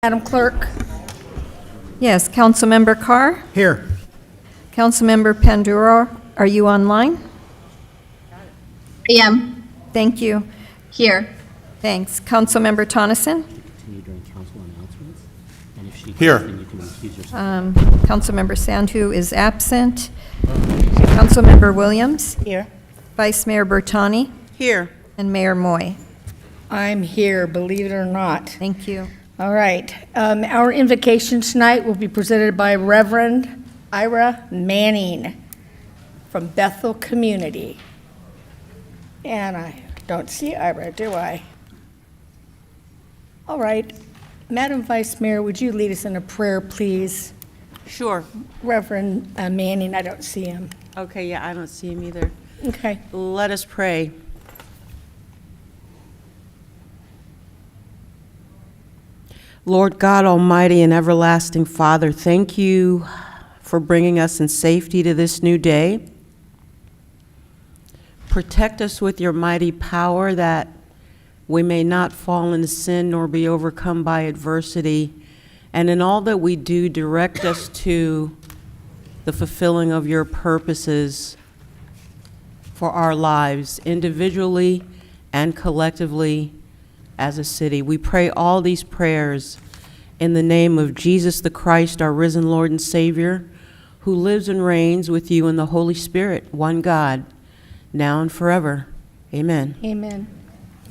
Madam Clerk? Yes, Councilmember Carr? Here. Councilmember Panduro, are you online? I am Thank you. here. Thanks. Councilmember Tonneson? Continue during council announcements, and if she Here. does, then you can recuse yourself. Councilmember Sandhu is absent. Councilmember Williams? Here. Vice Mayor Bertani? Here. And Mayor Moy. I'm here, believe it or not. Thank you. All right. Our invocation tonight will be presented by Reverend Ira Manning from Bethel Community. And I don't see Ira, do I? All right. Madam Vice Mayor, would you lead us in a prayer, please? Sure. Reverend Manning, I don't see him. Okay, yeah, I don't see him either. Okay. Let us pray. Lord God Almighty and everlasting Father, thank you for bringing us in safety to this new day. Protect us with your mighty power that we may not fall into sin nor be overcome by adversity. And in all that we do, direct us to the fulfilling of your purposes for our lives, individually and collectively as a city. We pray all these prayers in the name of Jesus the Christ, our risen Lord and Savior, who lives and reigns with you in the Holy Spirit, one God, now and forever. Amen. Amen.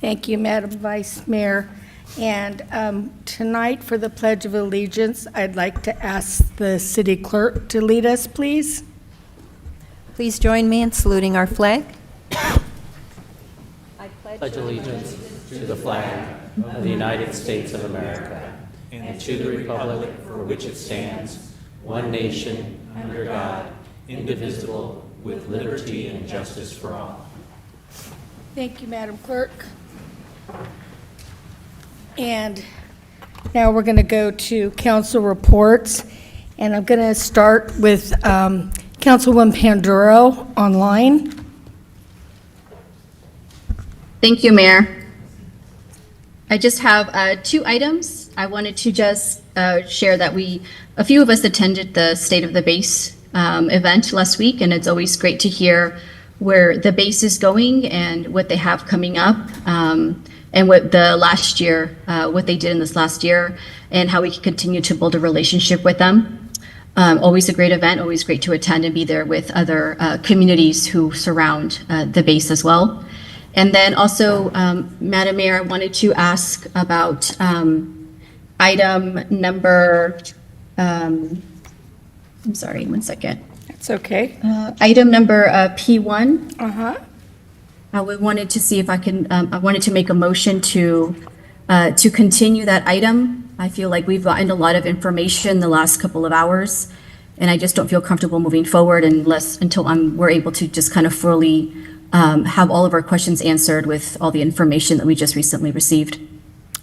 Thank you, Madam Vice Mayor. And tonight, for the Pledge of Allegiance, I'd like to ask the city clerk to lead us, please. Please join me in saluting our flag. Pledge allegiance to the flag of the United States of America and to the republic for which it stands, one nation, under God, indivisible, with liberty and justice for all. Thank you, Madam Clerk. And now we're going to go to council reports, and I'm going to start with Councilwoman Panduro online. Thank you, Mayor. I just have 2 items. I wanted to just share that a few of us attended the State of the Base event last week, and it's always great to hear where the base is going and what they have coming up, and what what they did in this last year, and how we can continue to build a relationship with them. Always a great event, always great to attend and be there with other communities who surround the base as well. And then also, Madam Mayor, I wanted to ask about item number, I'm sorry, one second. That's okay. Item number P1. Uh-huh. I wanted to see if I can, I wanted to make a motion to continue that item. I feel like we've gotten a lot of information the last couple of hours, and I just don't feel comfortable moving forward until we're able to just kind of fully have all of our questions answered with all the information that we just recently received.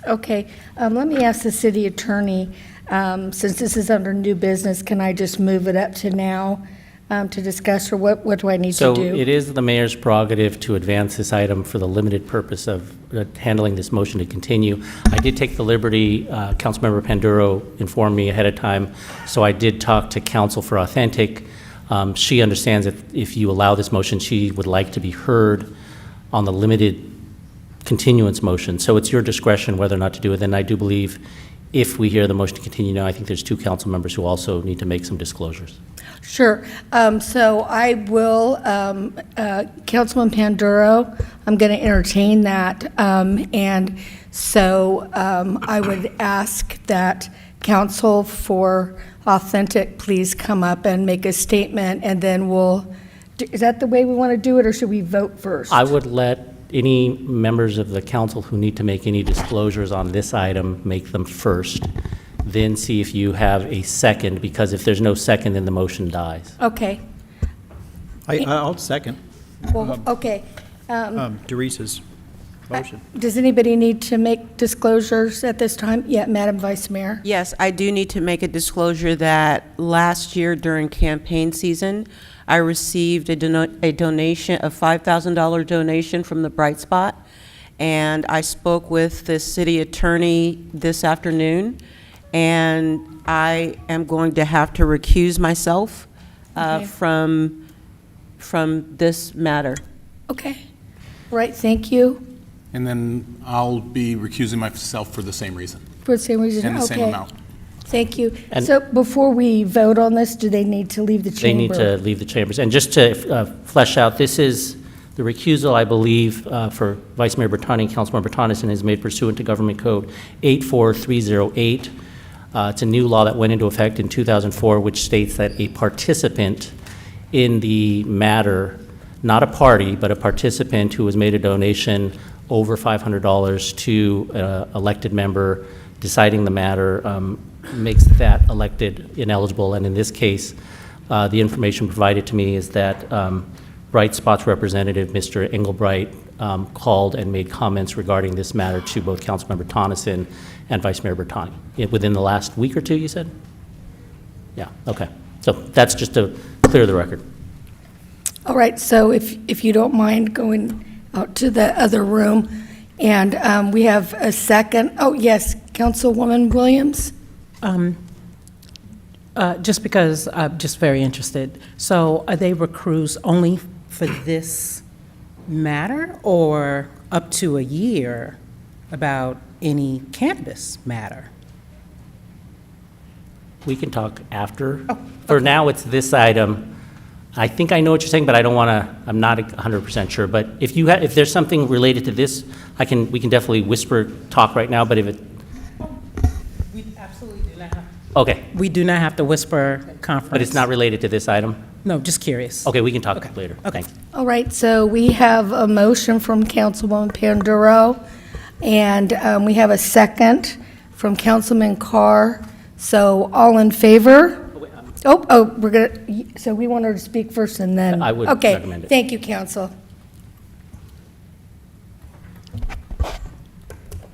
Okay. Let me ask the city attorney, since this is under new business, can I just move it up to now to discuss, or what do I need to do? So it is the mayor's prerogative to advance this item for the limited purpose of handling this motion to continue. I did take the liberty, Councilmember Panduro informed me ahead of time, so I did talk to counsel for Authentic. She understands that if you allow this motion, she would like to be heard on the limited continuance motion. So it's your discretion whether or not to do it. And I do believe if we hear the motion to continue now, I think there's 2 council members who also need to make some disclosures. Sure. So I will, Councilman Panduro, I'm going to entertain that. And so I would ask that counsel for Authentic please come up and make a statement, and then is that the way we want to do it, or should we vote first? I would let any members of the council who need to make any disclosures on this item make them first, then see if you have a second, because if there's no second, then the motion dies. Okay. I'll second Well, okay. Teresa's motion. Does anybody need to make disclosures at this time? Yeah, Madam Vice Mayor. Yes, I do need to make a disclosure that last year during campaign season, I received a donation, a $5,000 donation from the Bright Spot, and I spoke with the city attorney this afternoon, and I am going to have to recuse myself Okay. from this matter. Okay. All right, thank you. And then I'll be recusing myself for the same reason, For the same reason, and the same okay. amount. Thank you. And- So before we vote on this, do they need to leave the chamber? They need to leave the chambers. And just to flesh out, this is the recusal, I believe, for Vice Mayor Bertani and Councilmember Tonneson is made pursuant to Government Code 84308. It's a new law that went into effect in 2004, which states that a participant in the matter, not a party, but a participant who has made a donation over $500 to an elected member deciding the matter, makes that elected ineligible. And in this case, the information provided to me is that Bright Spot's representative, Mr. Engelbright, called and made comments regarding this matter to both Councilmember Tonneson and Vice Mayor Bertani. Within the last week or two, you said? Yeah, okay. So that's just to clear the record. All right, so if you don't mind going out to the other room, and we have a second. Oh, yes, Councilwoman Williams? Just because I'm just very interested. So are they recruits only for this matter or up to a year about any cannabis matter? We can talk after. For now, it's this item. I think I know what you're saying, but I don't want to, I'm not 100% sure. But if you if there's something related to this, we can definitely whisper talk right now, but if it, We absolutely do not have. okay, We do not have to whisper conference. but it's not related to this item? No, just curious. Okay, we can talk Okay. later. Okay. Thanks. All right, so we have a motion from Councilwoman Panduro, and we have a second from Councilman Carr. So all in favor? We're going to, so we want her to speak first and then. I would Okay, recommend it. thank you, Council.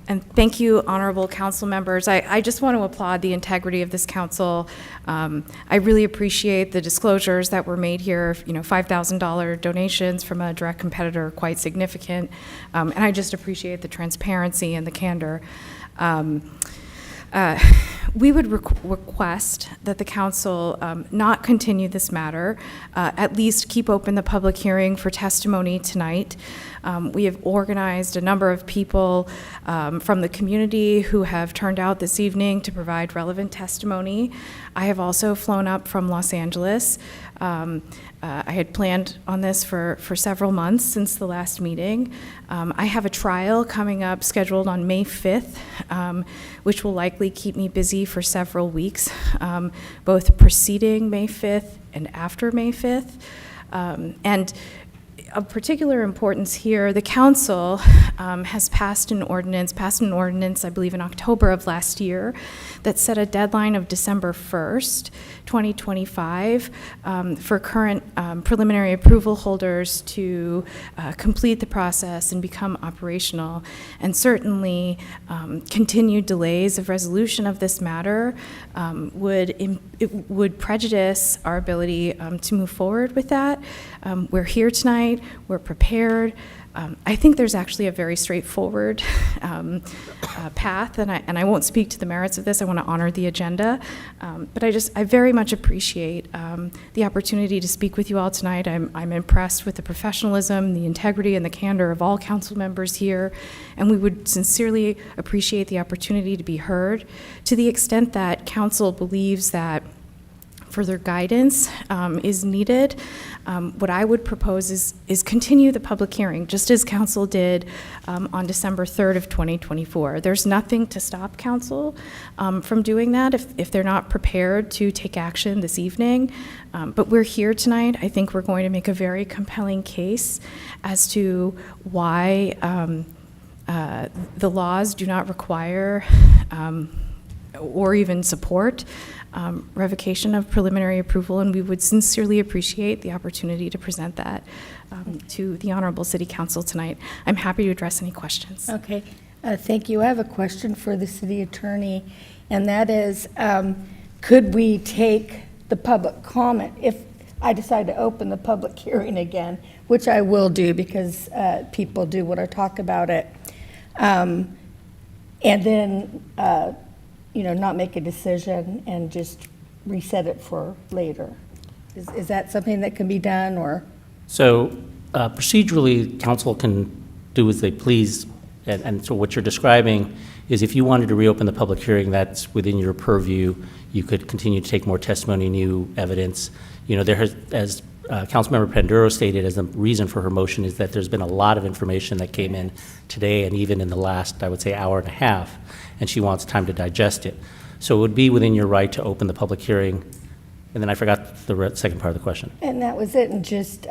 And thank you, honorable council members. I just want to applaud the integrity of this council. I really appreciate the disclosures that were made here. You know, $5,000 donations from a direct competitor are quite significant. And I just appreciate the transparency and the candor. We would request that the council not continue this matter, at least keep open the public hearing for testimony tonight. We have organized a number of people from the community who have turned out this evening to provide relevant testimony. I have also flown up from Los Angeles. I had planned on this for several months since the last meeting. I have a trial coming up scheduled on May 5th, which will likely keep me busy for several weeks, both preceding May 5th and after May 5th. And of particular importance here, the council has passed an ordinance, I believe in October of last year, that set a deadline of December 1st, 2025, for current preliminary approval holders to complete the process and become operational. And certainly, continued delays of resolution of this matter would prejudice our ability to move forward with that. We're here tonight. We're prepared. I think there's actually a very straightforward path, and I won't speak to the merits of this. I want to honor the agenda, but I very much appreciate the opportunity to speak with you all tonight. I'm impressed with the professionalism, the integrity, and the candor of all council members here, and we would sincerely appreciate the opportunity to be heard. To the extent that council believes that further guidance is needed, what I would propose is continue the public hearing, just as council did on December 3rd of 2024. There's nothing to stop council from doing that if they're not prepared to take action this evening. But we're here tonight. I think we're going to make a very compelling case as to why the laws do not require or even support revocation of preliminary approval, and we would sincerely appreciate the opportunity to present that to the Honorable City Council tonight. I'm happy to address any questions. Okay, thank you. I have a question for the city attorney, and that is, could we take the public comment if I decide to open the public hearing again, which I will do because people do want to talk about it, and then not make a decision and just reset it for later. Is that something that can be done, or? So procedurally, council can do as they please, and so what you're describing is if you wanted to reopen the public hearing, that's within your purview. You could continue to take more testimony, new evidence. There has, as Councilmember Panduro stated, as a reason for her motion is that there's been a lot of information that came in today and even in the last, I would say, hour and a half, and she wants time to digest it. So it would be within your right to open the public hearing. And then I forgot the second part of the question. And that was it, and just,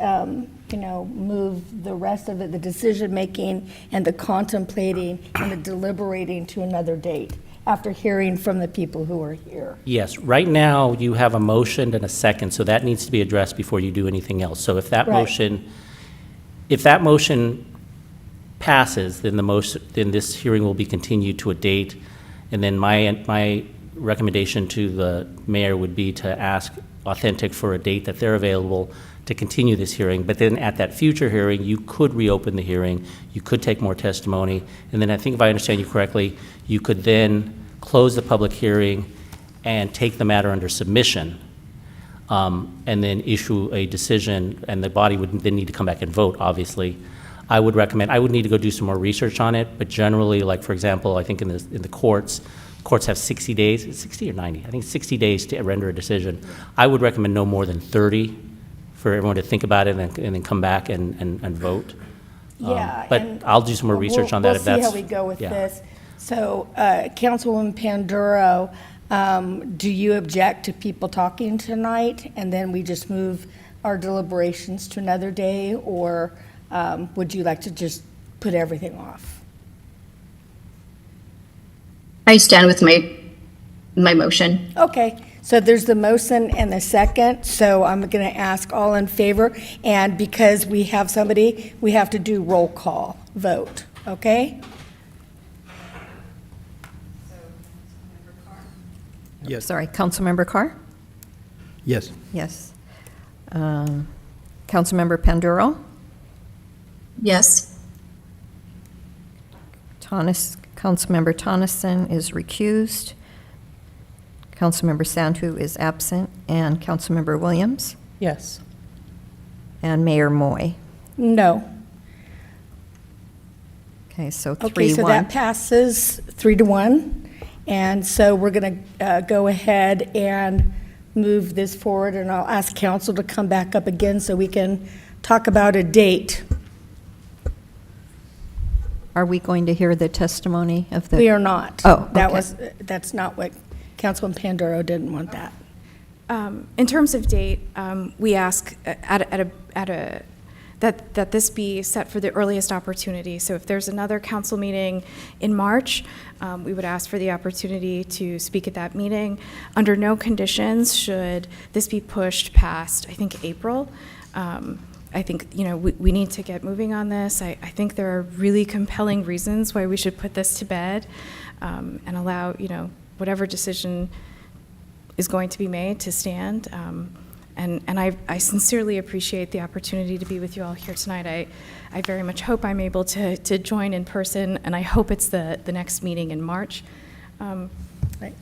move the rest of it, the decision-making and the contemplating and the deliberating to another date after hearing from the people who are here. Yes, right now you have a motion and a second, so that needs to be addressed before you do anything else. So if that Right. motion passes, then then this hearing will be continued to a date. And then my recommendation to the mayor would be to ask Authentic for a date that they're available to continue this hearing. But then at that future hearing, you could reopen the hearing, you could take more testimony, and then I think if I understand you correctly, you could then close the public hearing and take the matter under submission, and then issue a decision, and the body would then need to come back and vote, obviously. I would need to go do some more research on it, but generally, like for example, I think in the courts have 60 days, 60 or 90, I think 60 days to render a decision. I would recommend no more than 30 for everyone to think about it and then come back and vote. Yeah. But and I'll do some more research on that if that's. We'll see how we go with yeah. this. So, Councilwoman Panduro, do you object to people talking tonight, and then we just move our deliberations to another day, or would you like to just put everything off? I stand with my motion. Okay, so there's the motion and the second, so I'm going to ask all in favor, and because we have somebody, we have to do roll call vote, okay? Yes. Sorry, Councilmember Carr? Yes. Yes. Councilmember Panduro? Yes. Councilmember Tonneson is recused. Councilmember Santu is absent, and Councilmember Williams, Yes. and Mayor Moy. No. Okay, so 3-1. Okay, so that passes 3-1. And so we're going to go ahead and move this forward, and I'll ask council to come back up again so we can talk about a date. Are we going to hear the testimony of the? We are not. Oh, okay. That's not what, Councilman Panduro didn't want that. In terms of date, we ask that this be set for the earliest opportunity. So if there's another council meeting in March, we would ask for the opportunity to speak at that meeting. Under no conditions should this be pushed past, I think, April. I think, we need to get moving on this. I think there are really compelling reasons why we should put this to bed and allow, whatever decision is going to be made to stand. And I sincerely appreciate the opportunity to be with you all here tonight. I very much hope I'm able to join in person, and I hope it's the next meeting in March. Right.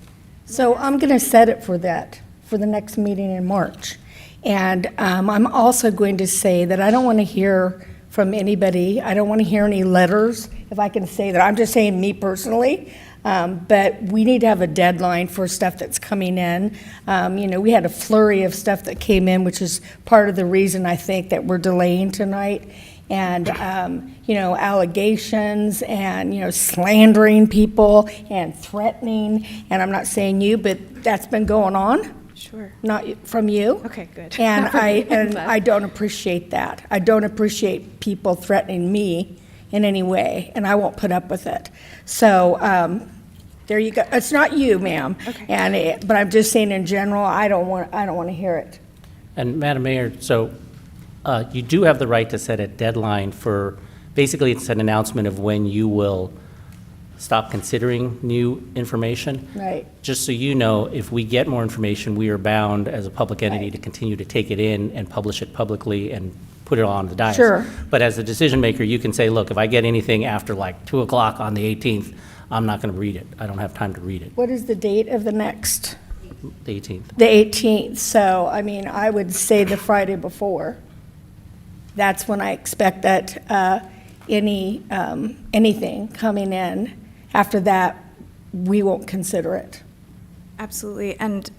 So I'm going to set it for the next meeting in March. And I'm also going to say that I don't want to hear from anybody. I don't want to hear any letters, if I can say that. I'm just saying me personally. But we need to have a deadline for stuff that's coming in. We had a flurry of stuff that came in, which is part of the reason I think that we're delaying tonight. And, allegations and, slandering people and threatening. And I'm not saying you, but that's been going on. Sure. Not from you. Okay, good. And I'm glad. I don't appreciate that. I don't appreciate people threatening me in any way, and I won't put up with it. So there you go. It's not you, ma'am. Okay. But I'm just saying in general, I don't want to hear it. And Madam Mayor, so you do have the right to set a deadline for, basically it's an announcement of when you will stop considering new information. Right. Just so you know, if we get more information, we are bound as a public entity Right. to continue to take it in and publish it publicly and put it on the dais. Sure. But as a decision maker, you can say, look, if I get anything after like 2 o'clock on the 18th, I'm not going to read it. I don't have time to read it, What is the date of the next? the 18th. The 18th, so, I mean, I would say the Friday before. That's when I expect that anything coming in. After that, we won't consider it. Absolutely, and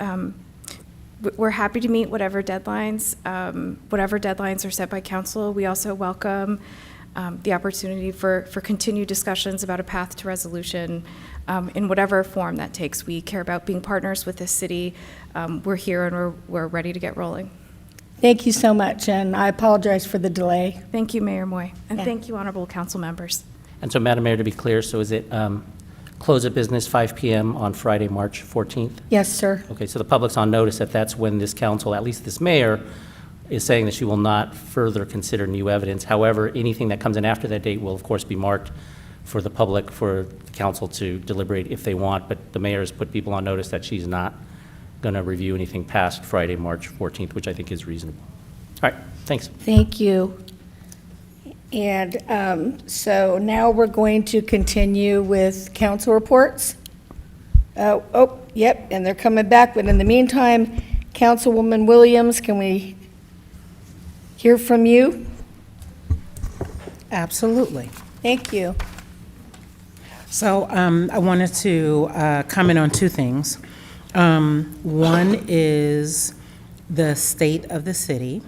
we're happy to meet whatever deadlines are set by council. We also welcome the opportunity for continued discussions about a path to resolution in whatever form that takes. We care about being partners with this city. We're here and we're ready to get rolling. Thank you so much, and I apologize for the delay. Thank you, Mayor Moy, and Yeah. thank you, honorable council members. And so, Madam Mayor, to be clear, so is it close of business 5 p.m. on Friday, March 14th? Yes, sir. Okay, so the public's on notice that that's when this council, at least this mayor, is saying that she will not further consider new evidence. However, anything that comes in after that date will, of course, be marked for the public, for the council to deliberate if they want, but the mayor has put people on notice that she's not going to review anything past Friday, March 14th, which I think is reasonable. All right, thanks. Thank you. And so now we're going to continue with council reports. Yep, and they're coming back, but in the meantime, Councilwoman Williams, can we hear from you? Absolutely. Thank you. So I wanted to comment on two things. One is the state of the city.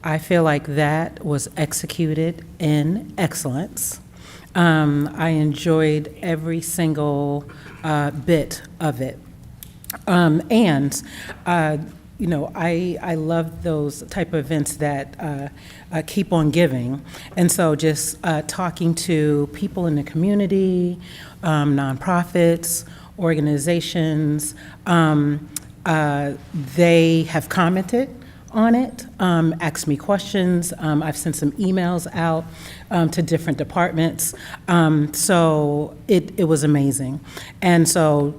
I feel like that was executed in excellence. I enjoyed every single bit of it. You know, I love those type of events that keep on giving. And so just talking to people in the community, nonprofits, organizations, they have commented on it, asked me questions. I've sent some emails out to different departments. So it was amazing. And so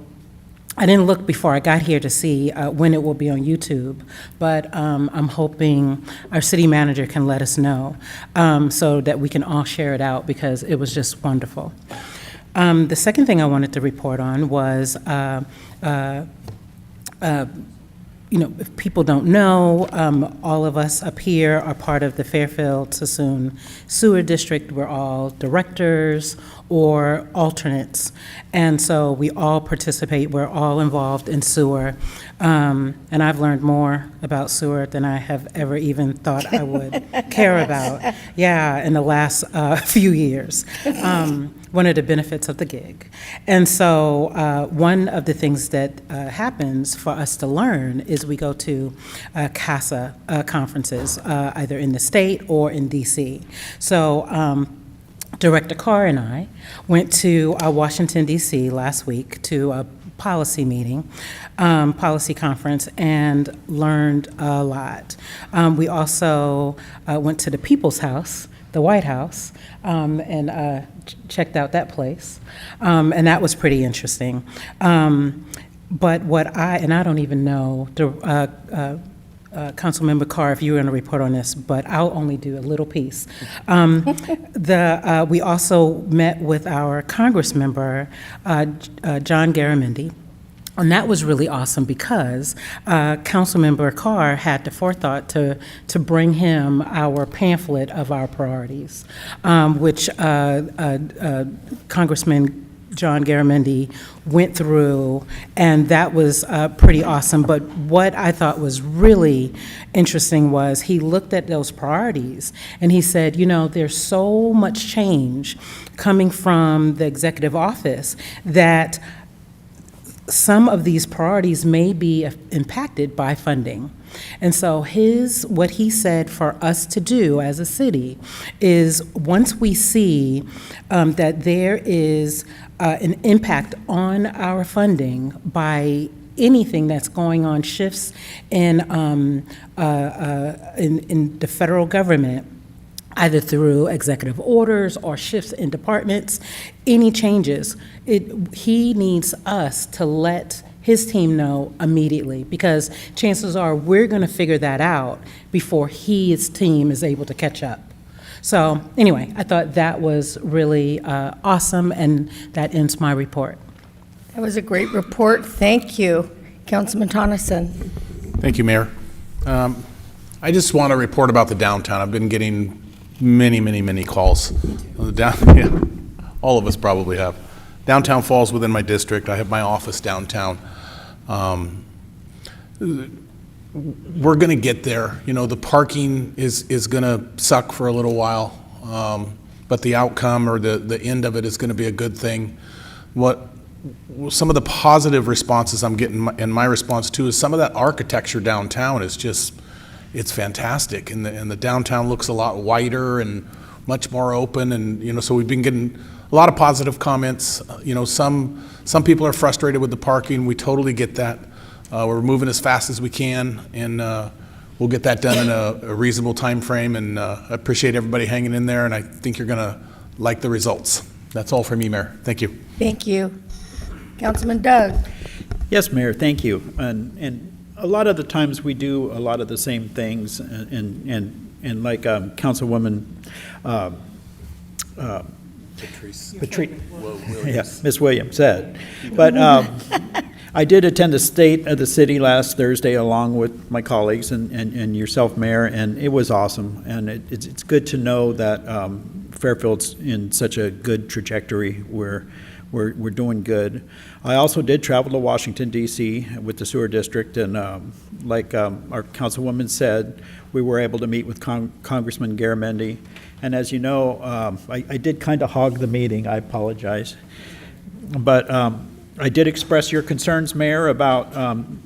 I didn't look before I got here to see when it will be on YouTube, but I'm hoping our city manager can let us know so that we can all share it out, because it was just wonderful. The second thing I wanted to report on was you know, if people don't know, all of us up here are part of the Fairfield Sassoon Sewer District. We're all directors or alternates. And so we all participate, we're all involved in sewer. And I've learned more about sewer than I have ever even thought I would care about. Yeah, in the last few years. One of the benefits of the gig. And so one of the things that happens for us to learn is we go to CASA conferences, either in the state or in DC. So Director Carr and I went to Washington, DC last week to a policy meeting, policy conference, and learned a lot. We also went to the People's House, the White House, and checked out that place, and that was pretty interesting. But what I don't even know, Councilmember Carr, if you were going to report on this, but I'll only do a little piece. We also met with our Congress member, John Garamendi. And that was really awesome because Councilmember Carr had the forethought to bring him our pamphlet of our priorities, which Congressman John Garamendi went through, and that was pretty awesome. But what I thought was really interesting was he looked at those priorities and he said, you know, there's so much change coming from the executive office that some of these priorities may be impacted by funding. And so what he said for us to do as a city is, once we see that there is an impact on our funding by anything that's going on, shifts in the federal government, either through executive orders or shifts in departments, any changes, he needs us to let his team know immediately, because chances are we're going to figure that out before his team is able to catch up. So anyway, I thought that was really awesome, and that ends my report. That was a great report. Thank you. Councilman Tonneson. Thank you, Mayor. I just want to report about the downtown. I've been getting many calls. Yeah, all of us probably have. Downtown falls within my district. I have my office downtown. We're going to get there. You know, the parking is going to suck for a little while, but the outcome or the end of it is going to be a good thing. Some of the positive responses I'm getting, and my response too, is some of that architecture downtown is just, it's fantastic, and the downtown looks a lot wider and much more open, and you know, so we've been getting a lot of positive comments. You know, some people are frustrated with the parking. We totally get that. We're moving as fast as we can, and we'll get that done in a reasonable time frame. And I appreciate everybody hanging in there, and I think you're going to like the results. That's all from me, Mayor. Thank you. Thank you. Councilman Doug. Yes, Mayor, thank you. And a lot of the times we do a lot of the same things, and like Councilwoman Ms. Williams said. But I did attend the State of the City last Thursday along with my colleagues and yourself, Mayor, and it was awesome. And it's good to know that Fairfield's in such a good trajectory where we're doing good. I also did travel to Washington, D.C. with the sewer district, and like our councilwoman said, we were able to meet with Congressman Garamendi. And as you know, I did kind of hog the meeting. I apologize. But I did express your concerns, Mayor, about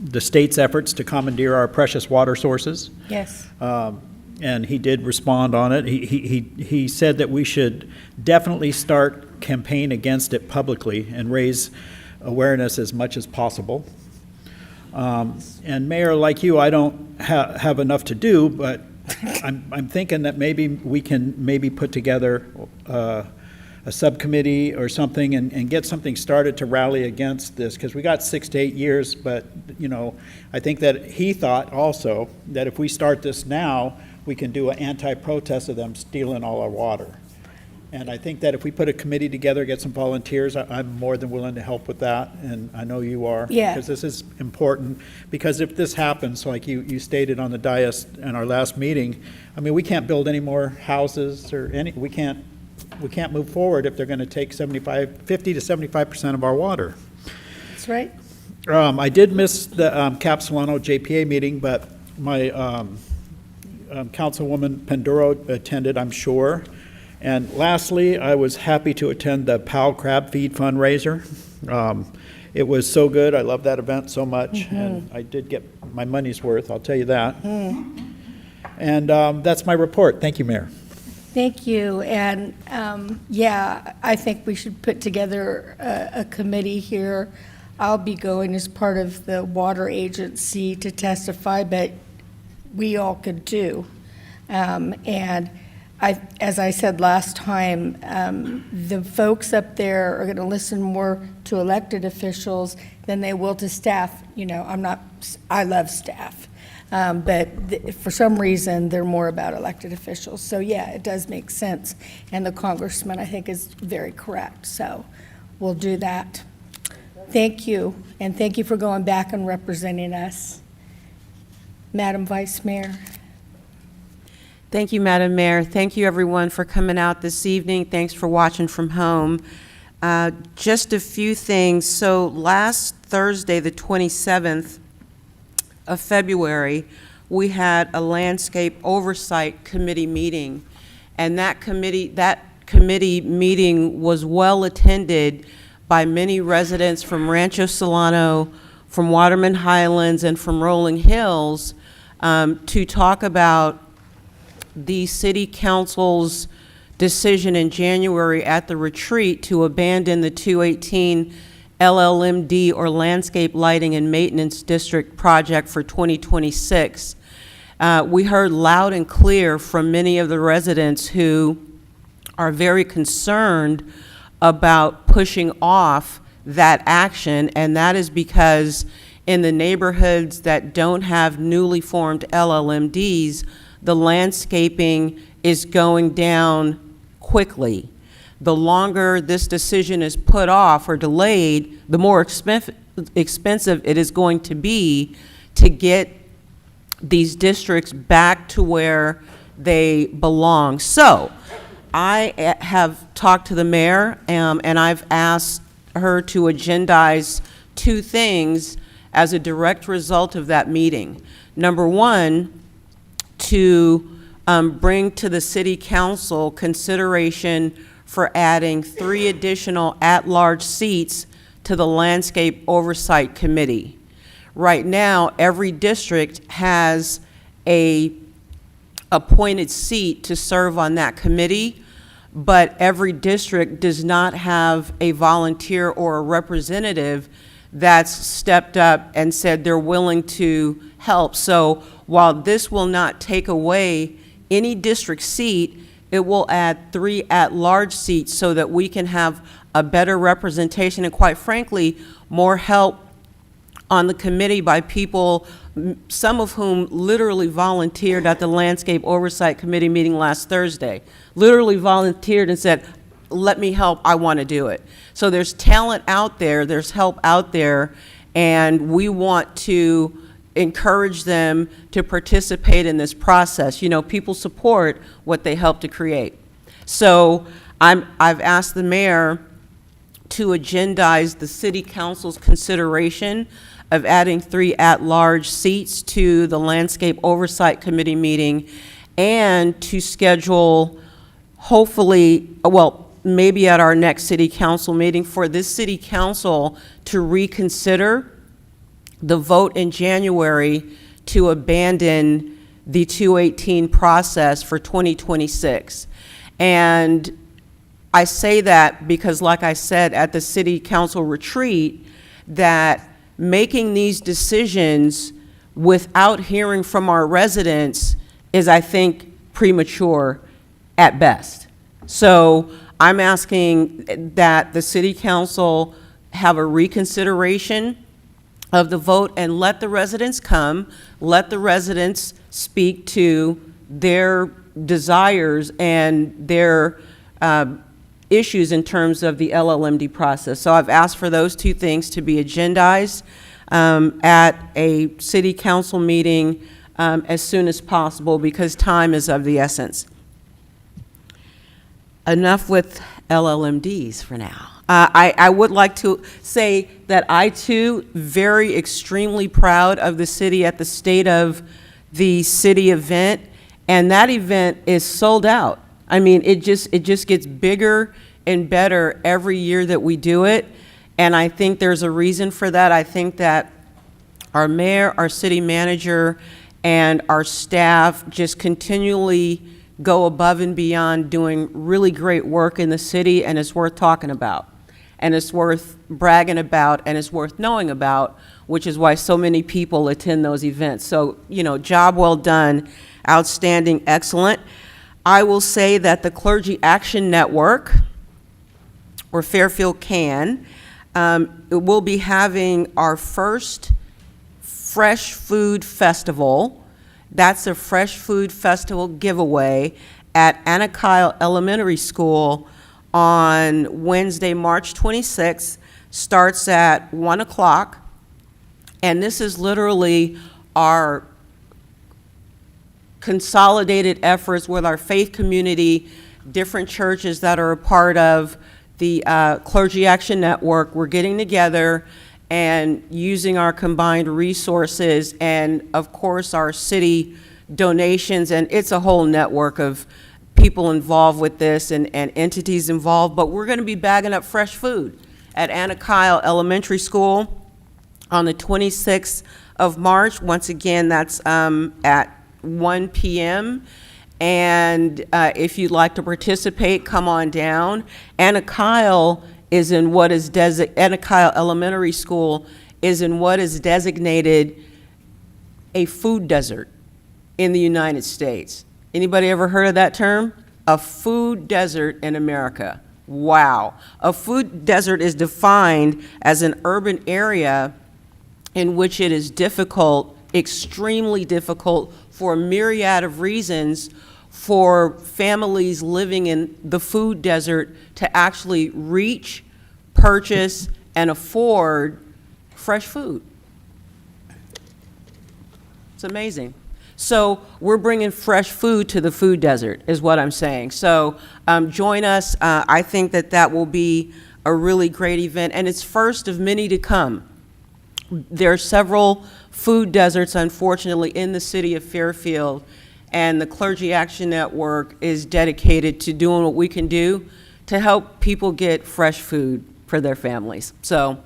the state's efforts to commandeer our precious water sources. Yes. And he did respond on it. He said that we should definitely start campaign against it publicly and raise awareness as much as possible. And Mayor, like you, I don't have enough to do, but I'm thinking that maybe we can put together a subcommittee or something and get something started to rally against this, because we got 6 to 8 years. But you know, I think that he thought also that if we start this now, we can do an anti-protest of them stealing all our water. And I think that if we put a committee together, get some volunteers, I'm more than willing to help with that, and I know you are. Yeah. Because this is important, because if this happens, like you stated on the dais in our last meeting, I mean, we can't build any more houses or we can't move forward if they're going to take 50 to 75% of our water. That's right. I did miss the Cap Solano JPA meeting, but my Councilwoman Panduro attended, I'm sure. And lastly, I was happy to attend the PAL Crab Feed fundraiser. It was so good. I love that event so much, and I did get my money's worth, I'll tell you that. And that's my report. Thank you, Mayor. Thank you. And yeah, I think we should put together a committee here. I'll be going as part of the water agency to testify, but we all could too. And as I said last time, the folks up there are going to listen more to elected officials than they will to staff. You know, I love staff, but for some reason they're more about elected officials. So yeah, it does make sense. And the congressman, I think, is very correct. So we'll do that. Thank you. And thank you for going back and representing us. Madam Vice Mayor. Thank you, Madam Mayor. Thank you, everyone, for coming out this evening. Thanks for watching from home. Just a few things. So last Thursday, the 27th of February, we had a landscape oversight committee meeting, and that committee meeting was well attended by many residents from Rancho Solano, from Waterman Highlands, and from Rolling Hills to talk about the City Council's decision in January at the retreat to abandon the 218 LLMD, or Landscape Lighting and Maintenance District project for 2026. We heard loud and clear from many of the residents who are very concerned about pushing off that action, and that is because in the neighborhoods that don't have newly formed LLMDs, the landscaping is going down quickly. The longer this decision is put off or delayed, the more expensive it is going to be to get these districts back to where they belong. So I have talked to the mayor, and I've asked her to agendize two things as a direct result of that meeting. Number one, to bring to the city council consideration for adding 3 additional at-large seats to the Landscape Oversight Committee. Right now, every district has a appointed seat to serve on that committee, but every district does not have a volunteer or a representative that's stepped up and said they're willing to help. So while this will not take away any district seat, it will add 3 at-large seats so that we can have a better representation and, quite frankly, more help on the committee by people, some of whom literally volunteered at the Landscape Oversight Committee meeting last Thursday. Literally volunteered and said, let me help, I want to do it. So there's talent out there, there's help out there, and we want to encourage them to participate in this process. You know, people support what they help to create. So I've asked the mayor to agendize the city council's consideration of adding 3 at-large seats to the Landscape Oversight Committee meeting, and to schedule, hopefully, well, maybe at our next city council meeting, for this city council to reconsider the vote in January to abandon the 218 process for 2026. And I say that because, like I said at the city council retreat, that making these decisions without hearing from our residents is, I think, premature at best. So I'm asking that the city council have a reconsideration of the vote and let the residents come, let the residents speak to their desires and their issues in terms of the LLMD process. So I've asked for those two things to be agendized at a city council meeting as soon as possible, because time is of the essence. Enough with LLMDs for now. I would like to say that I, too, very extremely proud of the city at the State of the City event, and that event is sold out. I mean, it just gets bigger and better every year that we do it, and I think there's a reason for that. I think that our mayor, our city manager, and our staff just continually go above and beyond doing really great work in the city, and it's worth talking about, and it's worth bragging about, and it's worth knowing about, which is why so many people attend those events. So, you know, job well done, outstanding, excellent. I will say that the Clergy Action Network, or Fairfield CAN, will be having our first Fresh Food Festival. That's a Fresh Food Festival giveaway at Anna Kyle Elementary School on Wednesday, March 26th. Starts at 1 o'clock. And this is literally our consolidated efforts with our faith community, different churches that are a part of the Clergy Action Network. We're getting together and using our combined resources and, of course, our city donations, and it's a whole network of people involved with this and entities involved, but we're going to be bagging up fresh food at Anna Kyle Elementary School on the 26th of March. Once again, that's at 1 p.m., and if you'd like to participate, come on down. Anna Kyle is in what is Anna Kyle Elementary School is in what is designated a food desert in the United States. Anybody ever heard of that term? A food desert in America. Wow. A food desert is defined as an urban area in which it is difficult, extremely difficult, for a myriad of reasons for families living in the food desert to actually reach, purchase, and afford fresh food. It's amazing. So we're bringing fresh food to the food desert, is what I'm saying. So join us. I think that that will be a really great event, and it's first of many to come. There are several food deserts, unfortunately, in the city of Fairfield, and the Clergy Action Network is dedicated to doing what we can do to help people get fresh food for their families. So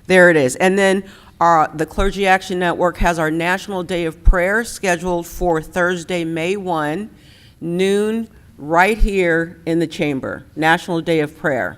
there it is. And then the Clergy Action Network has our National Day of Prayer scheduled for Thursday, May 1, noon, right here in the chamber. National Day of Prayer.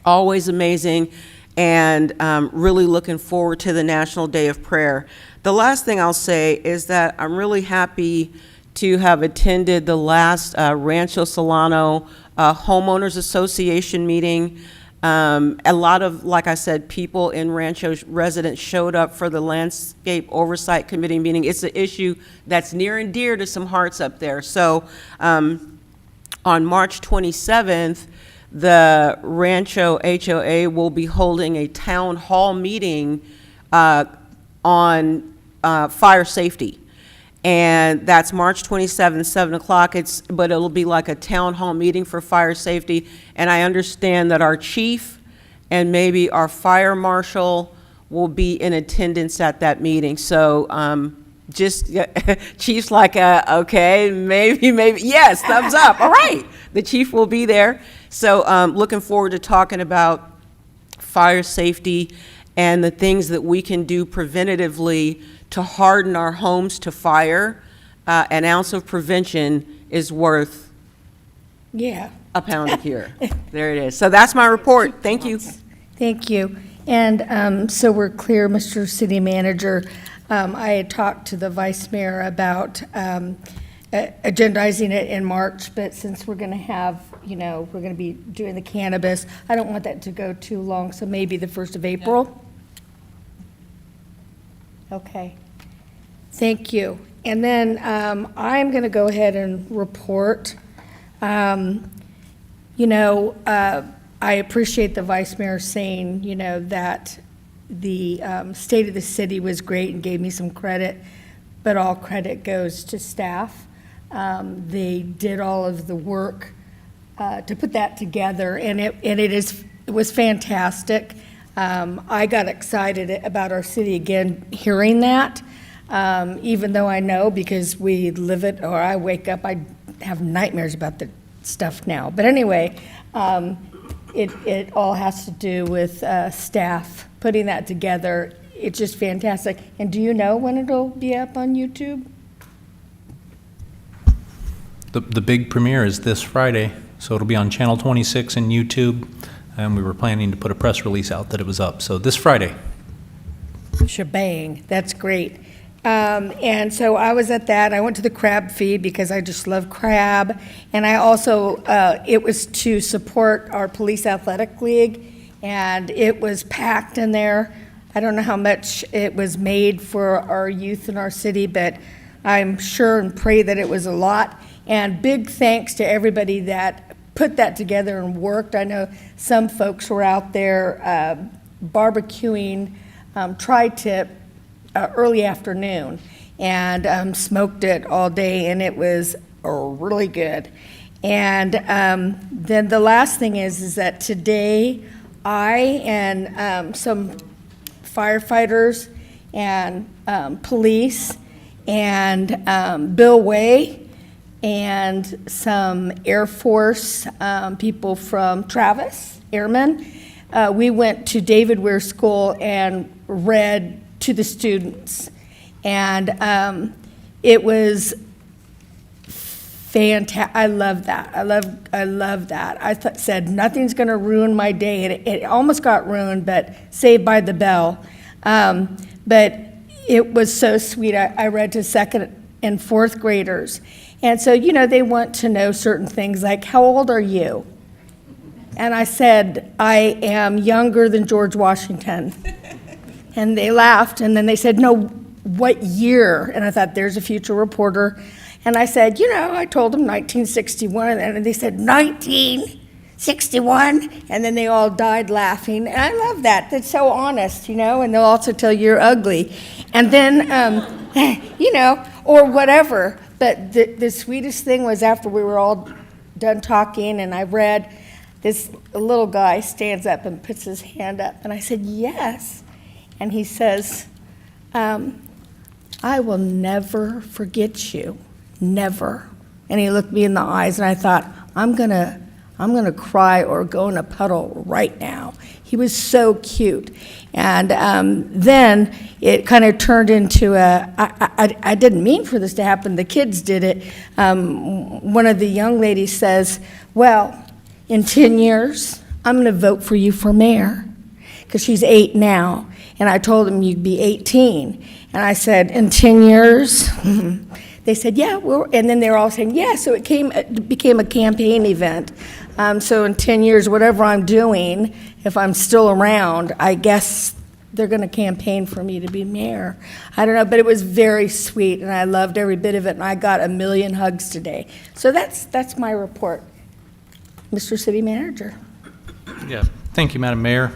Always amazing, and really looking forward to the National Day of Prayer. The last thing I'll say is that I'm really happy to have attended the last Rancho Solano Homeowners Association meeting. A lot of, like I said, people in Rancho, residents showed up for the Landscape Oversight Committee meeting. It's an issue that's near and dear to some hearts up there. So on March 27th, the Rancho HOA will be holding a town hall meeting on fire safety. And that's March 27th, 7 o'clock. But it'll be like a town hall meeting for fire safety. And I understand that our chief and maybe our fire marshal will be in attendance at that meeting. So just, chief's like, okay, maybe, yes, thumbs up. All right, the chief will be there. So looking forward to talking about fire safety and the things that we can do preventatively to harden our homes to fire. An ounce of prevention is worth a pound of cure. There it is. So that's my report. Thank you. Thank you. And so we're clear, Mr. City Manager, I had talked to the Vice Mayor about agendizing it in March, but since we're going to have, we're going to be doing the cannabis, I don't want that to go too long, so maybe the 1st of April? Okay. Thank you. And then I'm going to go ahead and report. I appreciate the Vice Mayor saying, that the state of the city was great and gave me some credit, but all credit goes to staff. They did all of the work to put that together, and it was fantastic. I got excited about our city again hearing that, even though I know because we live it, or I wake up, I have nightmares about the stuff now. But anyway, it all has to do with staff putting that together. It's just fantastic. And do you know when it'll be up on YouTube? The big premiere is this Friday, so it'll be on Channel 26 and YouTube, and we were planning to put a press release out that it was up, so this Friday. Shebang, that's great. And so I was at that. I went to the crab feed because I just love crab. And I also, it was to support our police athletic league, and it was packed in there. I don't know how much it was made for our youth in our city, but I'm sure and pray that it was a lot. And big thanks to everybody that put that together and worked. I know some folks were out there barbecuing tri-tip early afternoon and smoked it all day, and it was really good. And then the last thing is that today I and some firefighters and police and Bill Way and some Air Force people from Travis, airmen, we went to David Weir School and read to the students. And it was fantastic. I love that. I love that. I said nothing's going to ruin my day. It almost got ruined, but saved by the bell. But it was so sweet. I read to 2nd and 4th graders. And so, they want to know certain things like, how old are you? And I said, I am younger than George Washington. And they laughed, and then they said, no, what year? And I thought, there's a future reporter. And I said, I told them 1961, and they said, 1961? And then they all died laughing. And I love that. That's so honest, and they'll also tell you you're ugly. And then, or whatever. But the sweetest thing was after we were all done talking, and I read, this little guy stands up and puts his hand up. And I said, yes. And he says, I will never forget you. Never. And he looked me in the eyes, and I thought, I'm gonna cry or go in a puddle right now. He was so cute. And then it kind of turned into I didn't mean for this to happen. The kids did it. One of the young ladies says, well, in 10 years, I'm going to vote for you for mayor, because she's 8 now. And I told them you'd be 18. And I said, in 10 years? They said, yeah. And then they were all saying, yeah. So it became a campaign event. So in 10 years, whatever I'm doing, if I'm still around, I guess they're going to campaign for me to be mayor. I don't know, but it was very sweet, and I loved every bit of it, and I got 1 million hugs today. So that's my report. Mr. City Manager. Yeah, thank you, Madam Mayor.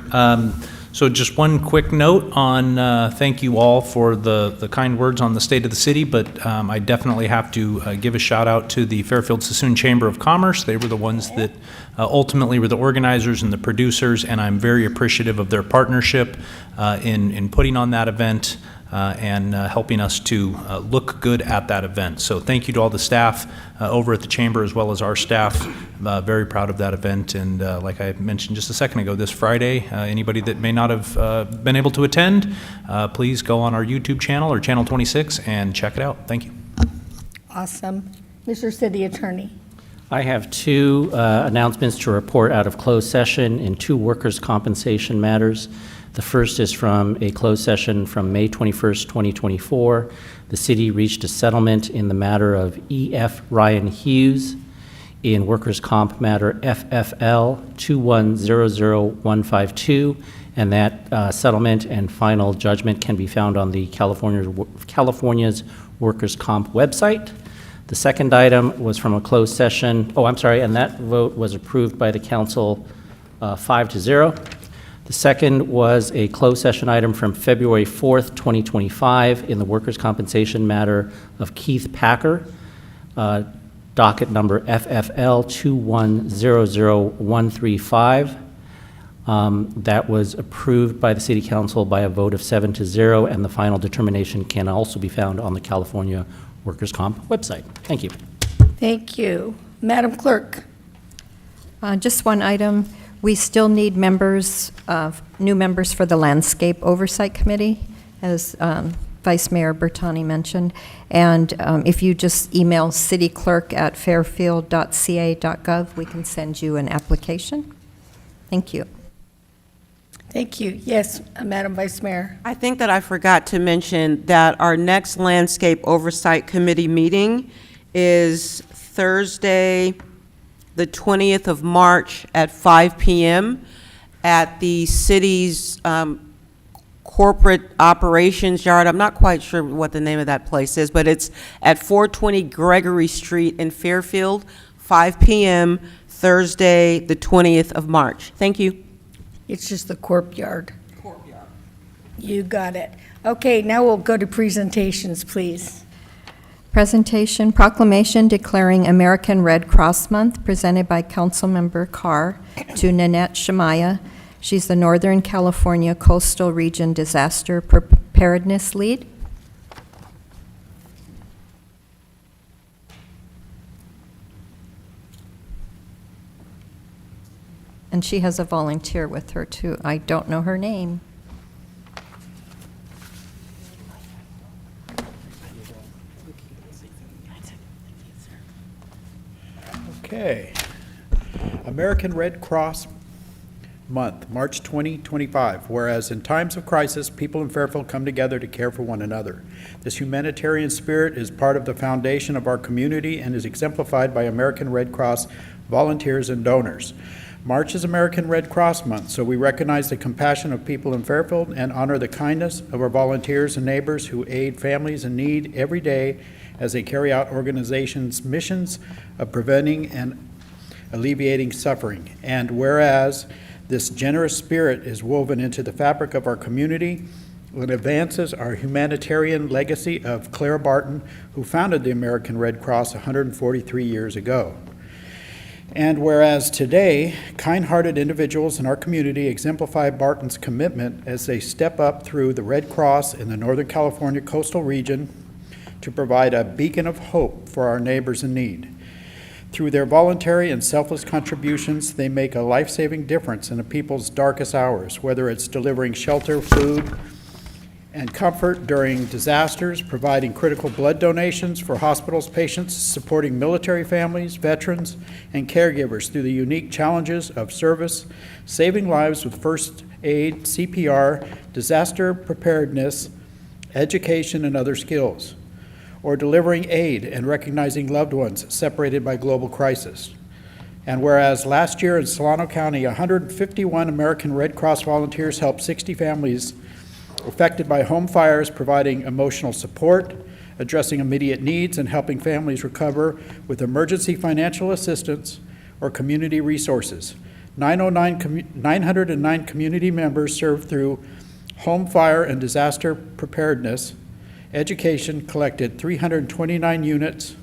So just one quick note on thank you all for the kind words on the state of the city, but I definitely have to give a shout out to the Fairfield Sassoon Chamber of Commerce. They were the ones that ultimately were the organizers and the producers, and I'm very appreciative of their partnership in putting on that event and helping us to look good at that event. So thank you to all the staff over at the Chamber as well as our staff. Very proud of that event, and like I mentioned just a second ago, this Friday, anybody that may not have been able to attend, please go on our YouTube channel or Channel 26 and check it out. Thank you. Awesome. Mr. City Attorney. I have 2 announcements to report out of closed session in 2 workers' compensation matters. The first is from a closed session from May 21st, 2024. The city reached a settlement in the matter of E.F. Ryan Hughes in workers' comp matter FFL 2100152, and that settlement and final judgment can be found on the California's workers' comp website. The second item was from a closed session, and that vote was approved by the council 5-0. The second was a closed session item from February 4th, 2025 in the workers' compensation matter of Keith Packer, docket number FFL 2100135. That was approved by the City Council by a vote of 7-0, and the final determination can also be found on the California Workers' Comp website. Thank you. Thank you. Madam Clerk. Just one item. We still need members, new members for the Landscape Oversight Committee, as Vice Mayor Bertani mentioned. And if you just email cityclerk@fairfield.ca.gov, we can send you an application. Thank you. Thank you. Yes, Madam Vice Mayor. I think that I forgot to mention that our next Landscape Oversight Committee meeting is Thursday, the 20th of March at 5 p.m. at the city's corporate operations yard. I'm not quite sure what the name of that place is, but it's at 420 Gregory Street in Fairfield, 5 p.m. Thursday, the 20th of March. Thank you. It's just the Corp Yard. You got it. Okay, now we'll go to presentations, please. Presentation, proclamation declaring American Red Cross Month, presented by Councilmember Carr to Nanette Shemaya. She's the Northern California Coastal Region Disaster Preparedness Lead. And she has a volunteer with her, too. I don't know her name. Okay. American Red Cross Month, March 2025, whereas in times of crisis, people in Fairfield come together to care for one another. This humanitarian spirit is part of the foundation of our community and is exemplified by American Red Cross volunteers and donors. March is American Red Cross Month, so we recognize the compassion of people in Fairfield and honor the kindness of our volunteers and neighbors who aid families in need every day as they carry out organizations' missions of preventing and alleviating suffering. And whereas this generous spirit is woven into the fabric of our community and advances our humanitarian legacy of Clara Barton, who founded the American Red Cross 143 years ago. And whereas today, kind-hearted individuals in our community exemplify Barton's commitment as they step up through the Red Cross in the Northern California coastal region to provide a beacon of hope for our neighbors in need. Through their voluntary and selfless contributions, they make a life-saving difference in a people's darkest hours, whether it's delivering shelter, food, and comfort during disasters, providing critical blood donations for hospitals, patients, supporting military families, veterans, and caregivers through the unique challenges of service, saving lives with first aid, CPR, disaster preparedness, education, and other skills, or delivering aid and recognizing loved ones separated by global crisis. And whereas last year in Solano County, 151 American Red Cross volunteers helped 60 families affected by home fires, providing emotional support, addressing immediate needs, and helping families recover with emergency financial assistance or community resources. 909 community members served through home fire and disaster preparedness. Education collected 329 units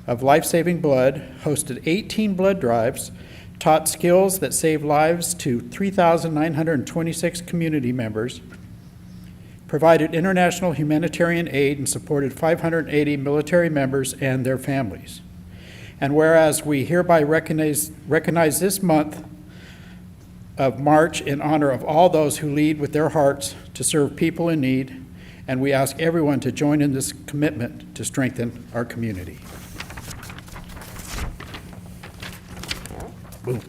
of life-saving blood, hosted 18 blood drives, taught skills that saved lives to 3,926 community members, provided international humanitarian aid, and supported 580 military members and their families. And whereas we hereby recognize this month of March in honor of all those who lead with their hearts to serve people in need, and we ask everyone to join in this commitment to strengthen our community. Boom.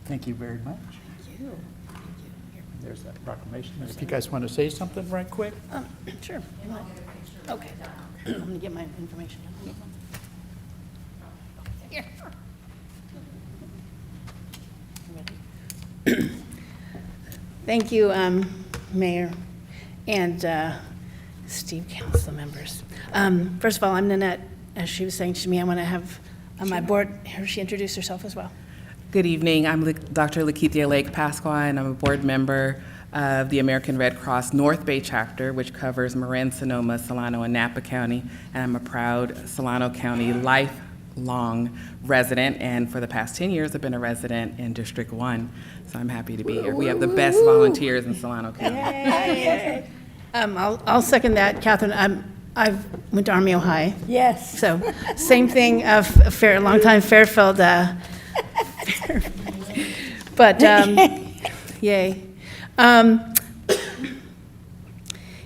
Thank you very much. Thank you. There's that proclamation. If you guys want to say something right quick. Sure. Okay. I'm going to get my information. Here. Thank you, Mayor and Steve, council members. First of all, I'm Nanette. As she was saying to me, I want to have on my board, here she introduce herself as well. Good evening. I'm Dr. Lakeithia Lake Pasqua, and I'm a board member of the American Red Cross North Bay chapter, which covers Marin, Sonoma, Solano, and Napa County. And I'm a proud Solano County lifelong resident, and for the past 10 years, I've been a resident in District 1. So I'm happy to be here. We have the best volunteers in Solano County. I'll second that, Catherine. I've went to Army, Ohio. Yes. So same thing, longtime Fairfield. But yay.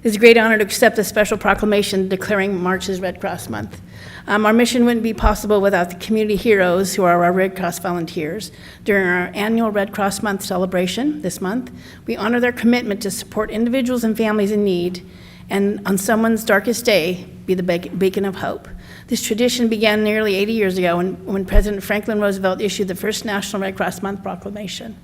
It's a great honor to accept the special proclamation declaring March as Red Cross Month. Our mission wouldn't be possible without the community heroes who are our Red Cross volunteers. During our annual Red Cross Month celebration this month, we honor their commitment to support individuals and families in need, and on someone's darkest day, be the beacon of hope. This tradition began nearly 80 years ago when President Franklin Roosevelt issued the first National Red Cross Month proclamation,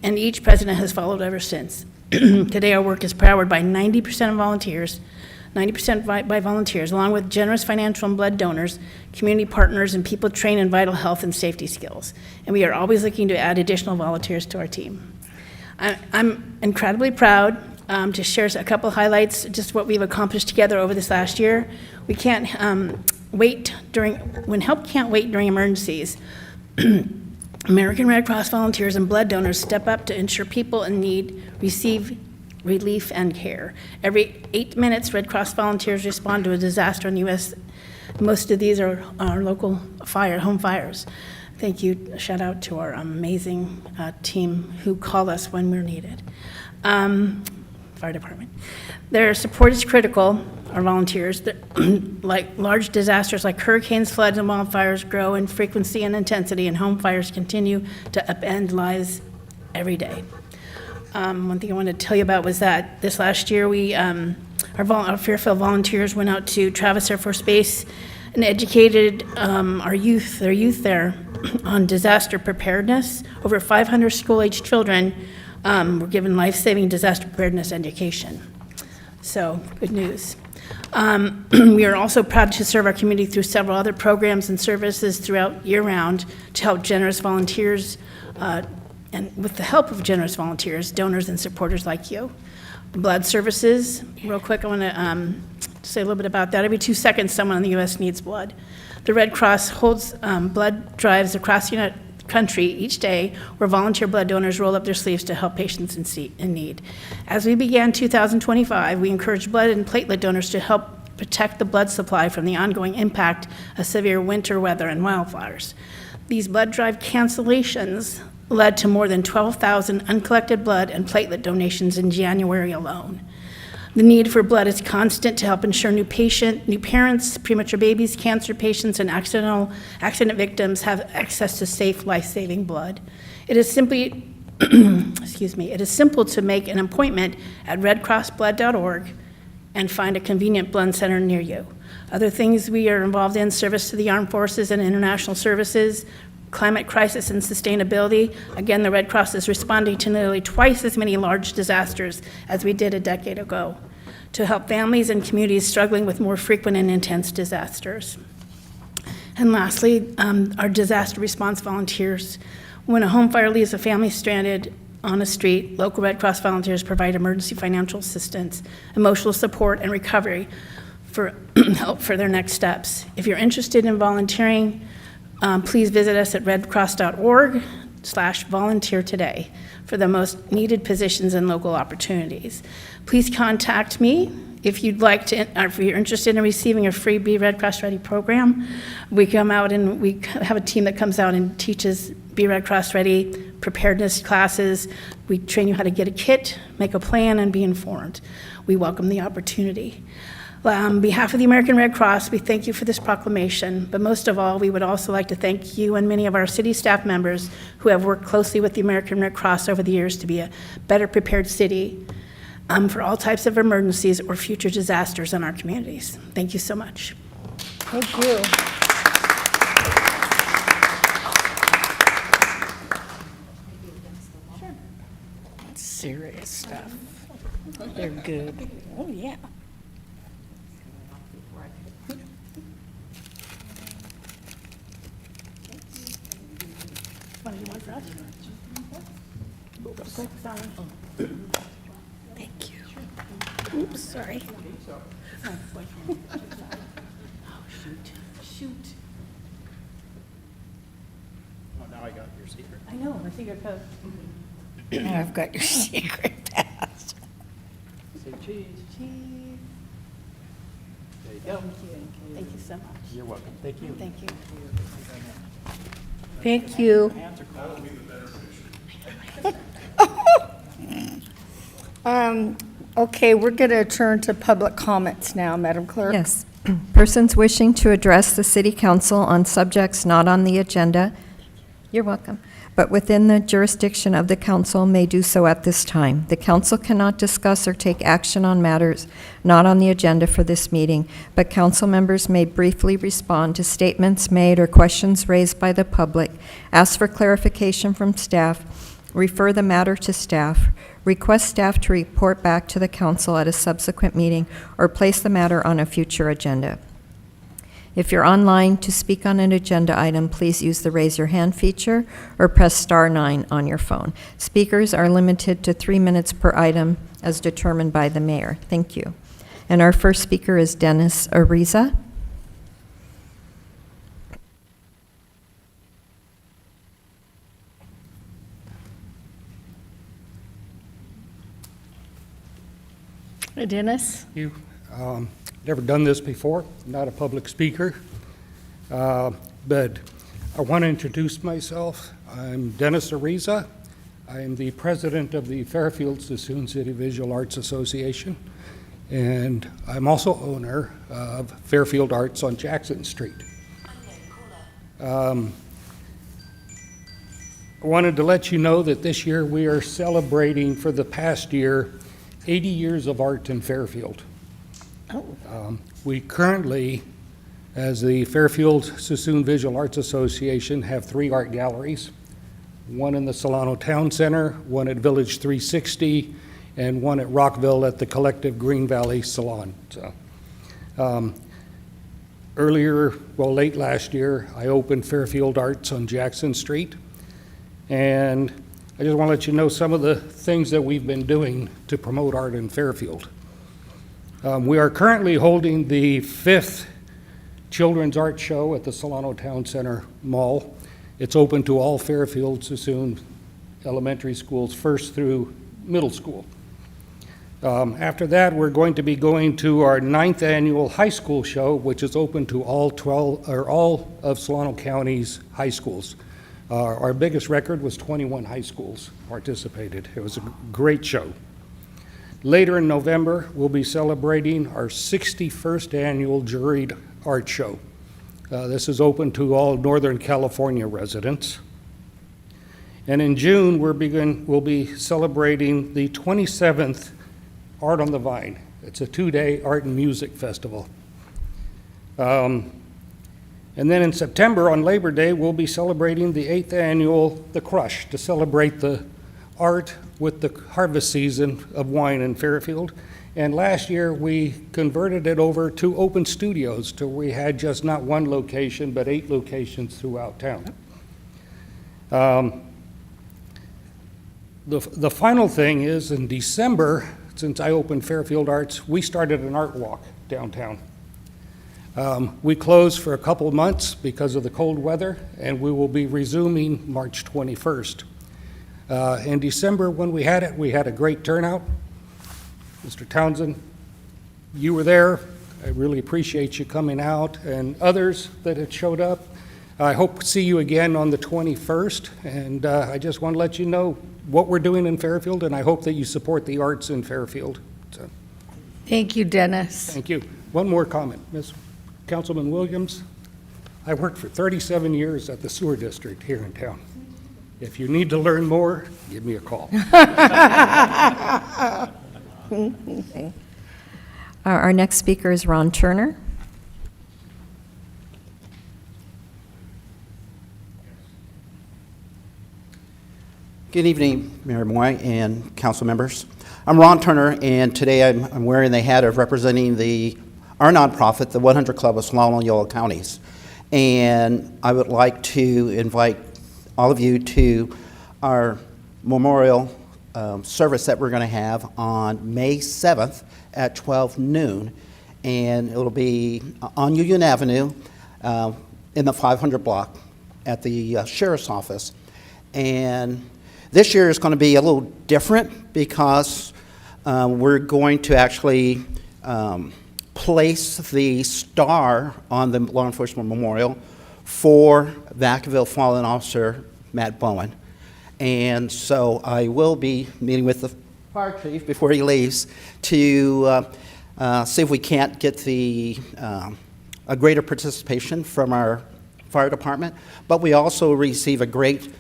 and each president has followed ever since. Today, our work is powered by 90% of volunteers, 90% by volunteers, along with generous financial and blood donors, community partners, and people trained in vital health and safety skills. And we are always looking to add additional volunteers to our team. I'm incredibly proud to share a couple highlights, just what we've accomplished together over this last year. We can't when help can't wait during emergencies, American Red Cross volunteers and blood donors step up to ensure people in need receive relief and care. Every 8 minutes, Red Cross volunteers respond to a disaster in the U.S. Most of these are our local home fires. Thank you. Shout out to our amazing team who call us when we're needed. Fire department. Their support is critical, our volunteers. Like large disasters like hurricanes, floods, and wildfires grow in frequency and intensity, and home fires continue to upend lives every day. One thing I wanted to tell you about was that this last year, our Fairfield volunteers went out to Travis Air Force Base and educated their youth there on disaster preparedness. Over 500 school-aged children were given life-saving disaster preparedness education. So, good news. We are also proud to serve our community through several other programs and services throughout year-round to help generous volunteers, and with the help of generous volunteers, donors, and supporters like you. Blood services, real quick, I want to say a little bit about that. Every 2 seconds, someone in the U.S. needs blood. The Red Cross holds blood drives across the country each day where volunteer blood donors roll up their sleeves to help patients in need. As we began 2025, we encouraged blood and platelet donors to help protect the blood supply from the ongoing impact of severe winter weather and wildfires. These blood drive cancellations led to more than 12,000 uncollected blood and platelet donations in January alone. The need for blood is constant to help ensure new parents, premature babies, cancer patients, and accident victims have access to safe, life-saving blood. It is simply, it is simple to make an appointment at redcrossblood.org and find a convenient blood center near you. Other things we are involved in: service to the armed forces and international services, climate crisis and sustainability. Again, the Red Cross is responding to nearly twice as many large disasters as we did a decade ago to help families and communities struggling with more frequent and intense disasters. And lastly, our disaster response volunteers. When a home fire leaves a family stranded on a street, local Red Cross volunteers provide emergency financial assistance, emotional support, and recovery for help for their next steps. If you're interested in volunteering, please visit us at redcross.org/volunteer today for the most needed positions and local opportunities. Please contact me if you'd like to, or if you're interested in receiving a free Be Red Cross Ready program. We come out and we have a team that comes out and teaches Be Red Cross Ready preparedness classes. We train you how to get a kit, make a plan, and be informed. We welcome the opportunity. On behalf of the American Red Cross, we thank you for this proclamation, but most of all, we would also like to thank you and many of our city staff members who have worked closely with the American Red Cross over the years to be a better prepared city for all types of emergencies or future disasters in our communities. Thank you so much. Thank you. Serious stuff. They're good. Oh, yeah. What do you want for us? Thank you. Oops, sorry. Oh, shoot. Oh, now I got your secret. I know, my secret code. Now I've got your secret pass. Say cheese. Cheese. There you go. Thank you so much. You're welcome. Thank you. Thank you. Thank you. Okay, we're going to turn to public comments now, Madam Clerk. Yes. Persons wishing to address the city council on subjects not on the agenda, you're welcome, but within the jurisdiction of the council may do so at this time. The council cannot discuss or take action on matters not on the agenda for this meeting, but council members may briefly respond to statements made or questions raised by the public, ask for clarification from staff, refer the matter to staff, request staff to report back to the council at a subsequent meeting, or place the matter on a future agenda. If you're online to speak on an agenda item, please use the raise your hand feature or press *9 on your phone. Speakers are limited to 3 minutes per item as determined by the mayor. Thank you. And our first speaker is Dennis Ariza. Dennis? You, never done this before, not a public speaker, but I want to introduce myself. I'm Dennis Ariza. I am the president of the Fairfield Sassoon City Visual Arts Association, and I'm also owner of Fairfield Arts on Jackson Street. I wanted to let you know that this year we are celebrating, for the past year, 80 years of art in Fairfield. We currently, as the Fairfield Sassoon Visual Arts Association, have 3 art galleries, one in the Solano Town Center, one at Village 360, and one at Rockville at the Collective Green Valley Salon. So, late last year, I opened Fairfield Arts on Jackson Street, and I just want to let you know some of the things that we've been doing to promote art in Fairfield. We are currently holding the 5th Children's Art Show at the Solano Town Center Mall. It's open to all Fairfield Sassoon elementary schools, first through middle school. After that, we're going to be going to our 9th annual high school show, which is open to all of Solano County's high schools. Our biggest record was 21 high schools participated. It was a great show. Later in November, we'll be celebrating our 61st annual juried art show. This is open to all Northern California residents. And in June, we'll be celebrating the 27th Art on the Vine. It's a 2-day art and music festival. And then in September, on Labor Day, we'll be celebrating the 8th annual The Crush, to celebrate the art with the harvest season of wine in Fairfield. And last year, we converted it over to open studios, to we had just not 1 location, but 8 locations throughout town. The final thing is, in December, since I opened Fairfield Arts, we started an art walk downtown. We closed for a couple of months because of the cold weather, and we will be resuming March 21st. In December, when we had a great turnout. Mr. Townsend, you were there. I really appreciate you coming out, and others that had showed up. I hope to see you again on the 21st, and I just want to let you know what we're doing in Fairfield, and I hope that you support the arts in Fairfield. So, Thank you, Dennis. thank you. One more comment, Ms. Councilman Williams. I worked for 37 years at the sewer district here in town. If you need to learn more, give me a call. Our next speaker is Ron Turner. Good evening, Mayor Moy and council members. I'm Ron Turner, and today I'm wearing the hat of representing our nonprofit, the 100 Club of Solano and Yolo Counties. And I would like to invite all of you to our memorial service that we're going to have on May 7th at 12 noon. And it'll be on Union Avenue in the 500 block at the sheriff's office. And this year is going to be a little different because we're going to actually place the star on the law enforcement memorial for Vacaville fallen officer Matt Bowen. And so I will be meeting with the fire chief before he leaves to see if we can't get a greater participation from our fire department. But we also receive a great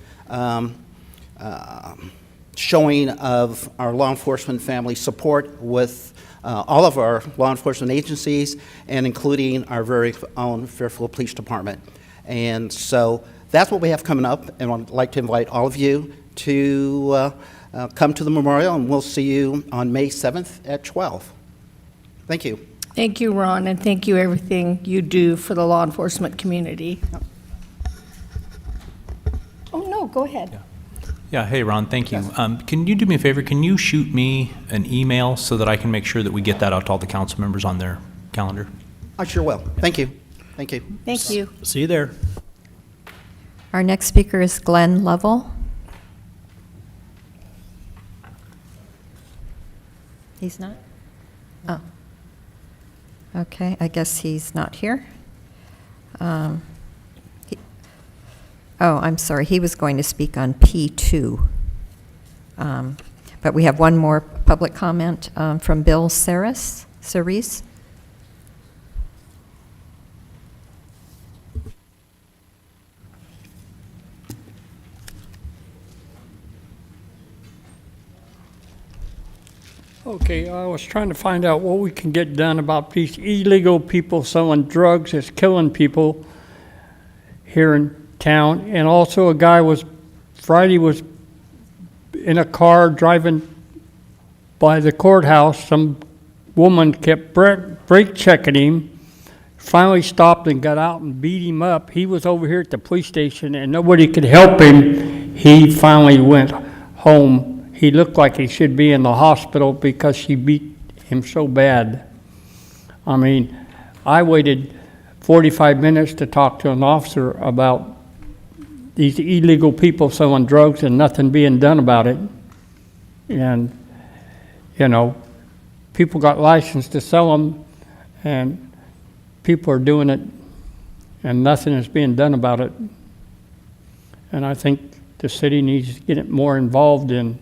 showing of our law enforcement family support with all of our law enforcement agencies, and including our very own Fairfield Police Department. And so that's what we have coming up, and I'd like to invite all of you to come to the memorial, and we'll see you on May 7th at 12. Thank you. Thank you, Ron, and thank you everything you do for the law enforcement community. Oh, no, go ahead. Yeah, hey, Ron, thank you. Can you do me a favor? Can you shoot me an email so that I can make sure that we get that out to all the council members on their calendar? I sure will. Thank you. Thank you. Thank you. See you there. Our next speaker is Glenn Lovell. He's not? Oh. Okay, I guess he's not here. I'm sorry, he was going to speak on P2. But we have one more public comment from Bill Cerise. Okay, I was trying to find out what we can get done about these illegal people selling drugs that's killing people here in town. And also a guy Friday was in a car driving by the courthouse. Some woman kept brake checking him, finally stopped and got out and beat him up. He was over here at the police station and nobody could help him. He finally went home. He looked like he should be in the hospital because she beat him so bad. I mean, I waited 45 minutes to talk to an officer about these illegal people selling drugs and nothing being done about it. And, you know, people got licensed to sell them and people are doing it and nothing is being done about it. And I think the city needs to get it more involved in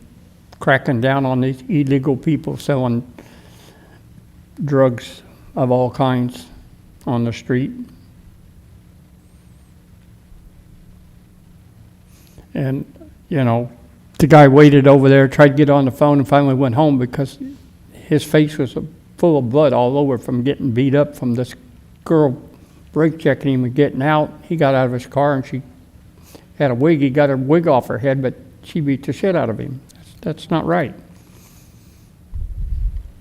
cracking down on these illegal people selling drugs of all kinds on the street. And, you know, the guy waited over there, tried to get on the phone, and finally went home because his face was full of blood all over from getting beat up from this girl brake checking him and getting out. He got out of his car and she had a wig. He got her wig off her head, but she beat the shit out of him. That's not right.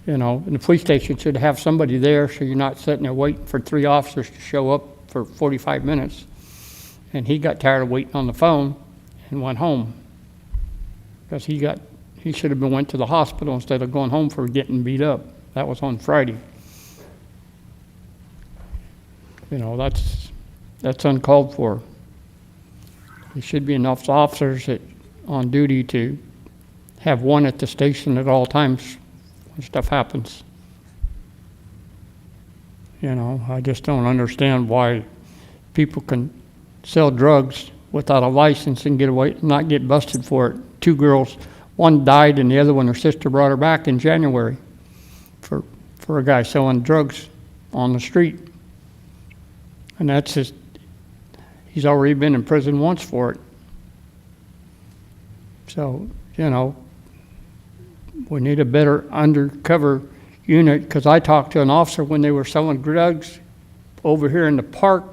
You know, and the police station should have somebody there so you're not sitting there waiting for 3 officers to show up for 45 minutes. And he got tired of waiting on the phone and went home because he should have went to the hospital instead of going home for getting beat up. That was on Friday. You know, that's uncalled for. There should be enough officers on duty to have one at the station at all times when stuff happens. You know, I just don't understand why people can sell drugs without a license and get away, not get busted for it. 2 girls, one died and the other one, her sister brought her back in January for a guy selling drugs on the street. And that's just, he's already been in prison once for it. So, you know, we need a better undercover unit, because I talked to an officer when they were selling drugs over here in the park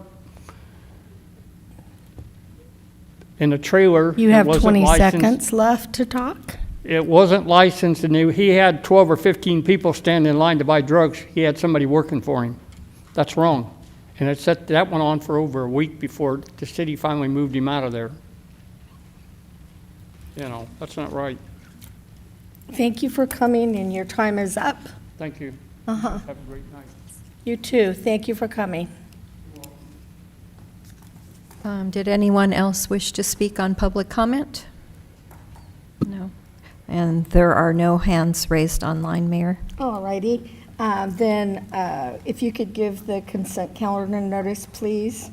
in a trailer. You have It wasn't 20 licensed. seconds left to talk. It wasn't licensed, and he had 12 or 15 people standing in line to buy drugs. He had somebody working for him. That's wrong. And that went on for over a week before the city finally moved him out of there. You know, that's not right. Thank you for coming, and your time is up. Thank you. Uh-huh. Have a great night. You too. Thank you for coming. Did anyone else wish to speak on public comment? No. And there are no hands raised online, Mayor. All righty. Then if you could give the consent calendar notice, please.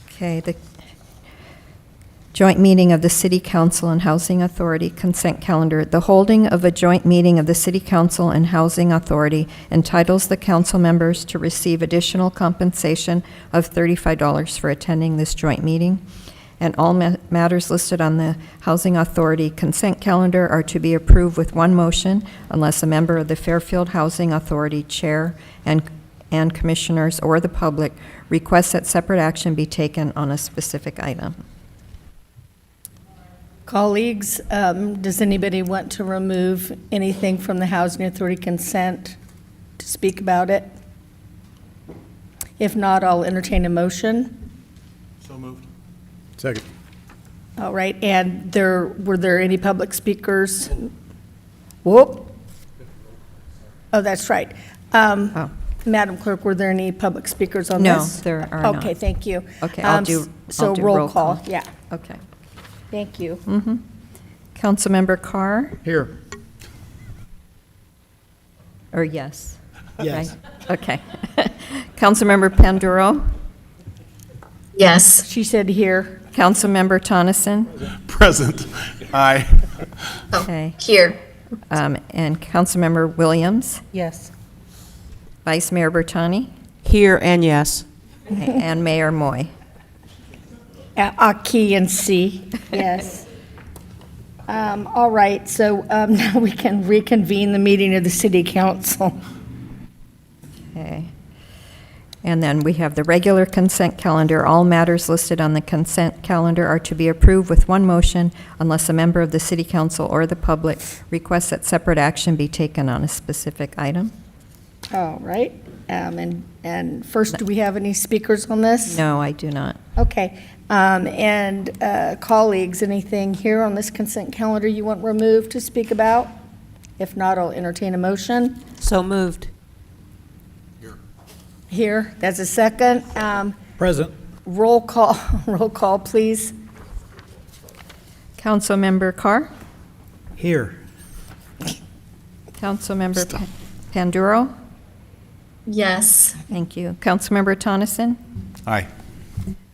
Okay, the joint meeting of the City Council and Housing Authority consent calendar. The holding of a joint meeting of the City Council and Housing Authority entitles the council members to receive additional compensation of $35 for attending this joint meeting. And all matters listed on the Housing Authority consent calendar are to be approved with one motion unless a member of the Fairfield Housing Authority Chair and Commissioners or the public requests that separate action be taken on a specific item. Colleagues, does anybody want to remove anything from the Housing Authority consent to speak about it? If not, I'll entertain a motion. So moved. Second. All right, and were there any public speakers? Whoop. Oh, that's right. Madam Clerk, were there any public speakers on No, this? there are not. Okay, thank you. Okay, I'll do roll call, yeah. Okay. Thank you. Mm-hmm. Councilmember Carr? Here. Or yes? Yes. Right? Okay. Councilmember Panduro? Yes. She said here. Councilmember Tonneson? Present. Aye. Okay. Here. And Councilmember Williams? Yes. Vice Mayor Bertani? Here and yes. Okay, and Mayor Moy? A key and C, yes. All right, so now we can reconvene the meeting of the city council. Okay. And then we have the regular consent calendar. All matters listed on the consent calendar are to be approved with one motion unless a member of the city council or the public requests that separate action be taken on a specific item. All right, and first, do we have any speakers on this? No, I do not. Okay, and colleagues, anything here on this consent calendar you want removed to speak about? If not, I'll entertain a motion. So moved. Here, that's a second. Present. Roll call, please. Councilmember Carr? Here. Councilmember Panduro? Yes. Thank you. Councilmember Tonneson? Aye.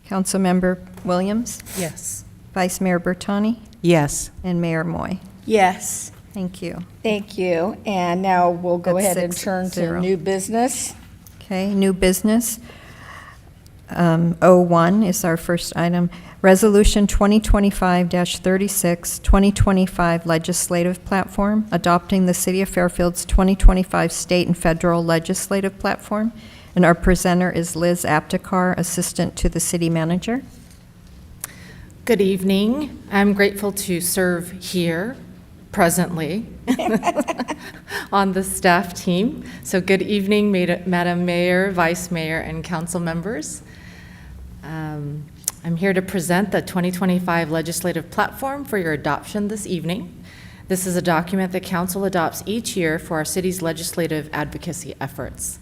Councilmember Williams? Yes. Vice Mayor Bertani? Yes. And Mayor Moy? Yes, Thank you. thank you. And now we'll go That's ahead and turn to 6-0. new business. Okay, new business. 01 is our first item. Resolution 2025-36, 2025 Legislative Platform, adopting the City of Fairfield's 2025 state and federal legislative platform. And our presenter is Liz Aptekar, Assistant to the City Manager. Good evening. I'm grateful to serve here presently on the staff team. So good evening, Madam Mayor, Vice Mayor, and council members. I'm here to present the 2025 legislative platform for your adoption this evening. This is a document that council adopts each year for our city's legislative advocacy efforts.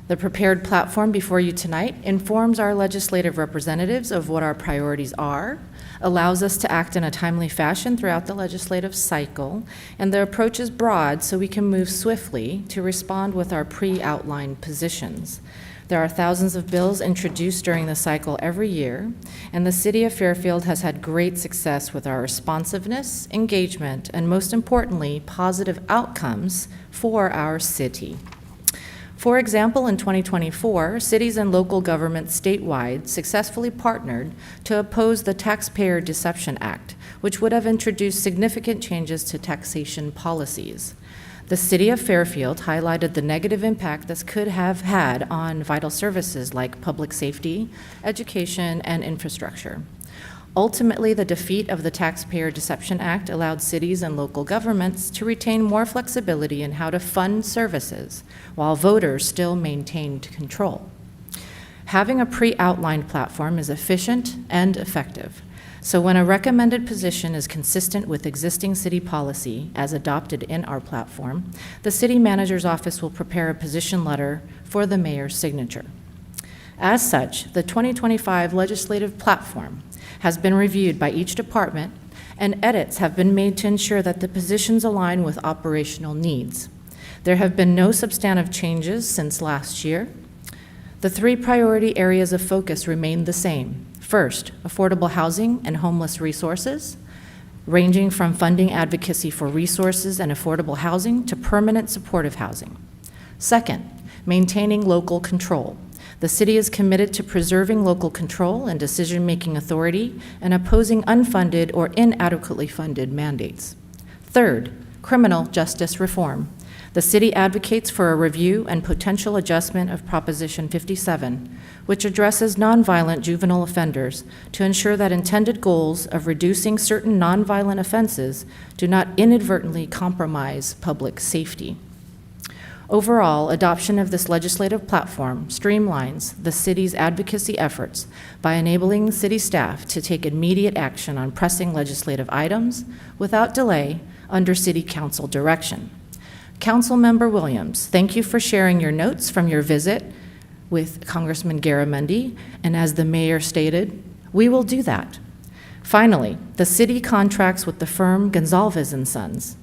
The prepared platform before you tonight informs our legislative representatives of what our priorities are, allows us to act in a timely fashion throughout the legislative cycle, and the approach is broad so we can move swiftly to respond with our pre-outlined positions. There are thousands of bills introduced during the cycle every year, and the City of Fairfield has had great success with our responsiveness, engagement, and most importantly, positive outcomes for our city. For example, in 2024, cities and local governments statewide successfully partnered to oppose the Taxpayer Deception Act, which would have introduced significant changes to taxation policies. The City of Fairfield highlighted the negative impact this could have had on vital services like public safety, education, and infrastructure. Ultimately, the defeat of the Taxpayer Deception Act allowed cities and local governments to retain more flexibility in how to fund services, while voters still maintained control. Having a pre-outlined platform is efficient and effective. So when a recommended position is consistent with existing city policy as adopted in our platform, the city manager's office will prepare a position letter for the mayor's signature. As such, the 2025 legislative platform has been reviewed by each department, and edits have been made to ensure that the positions align with operational needs. There have been no substantive changes since last year. The three priority areas of focus remain the same. First, affordable housing and homeless resources, ranging from funding advocacy for resources and affordable housing to permanent supportive housing. Second, maintaining local control. The city is committed to preserving local control and decision-making authority and opposing unfunded or inadequately funded mandates. Third, criminal justice reform. The city advocates for a review and potential adjustment of Proposition 57, which addresses nonviolent juvenile offenders to ensure that intended goals of reducing certain nonviolent offenses do not inadvertently compromise public safety. Overall, adoption of this legislative platform streamlines the city's advocacy efforts by enabling city staff to take immediate action on pressing legislative items without delay under City Council direction. Councilmember Williams, thank you for sharing your notes from your visit with Congressman Garamendi, and as the mayor stated, we will do that. Finally, the city contracts with the firm Gonzalez & Sons.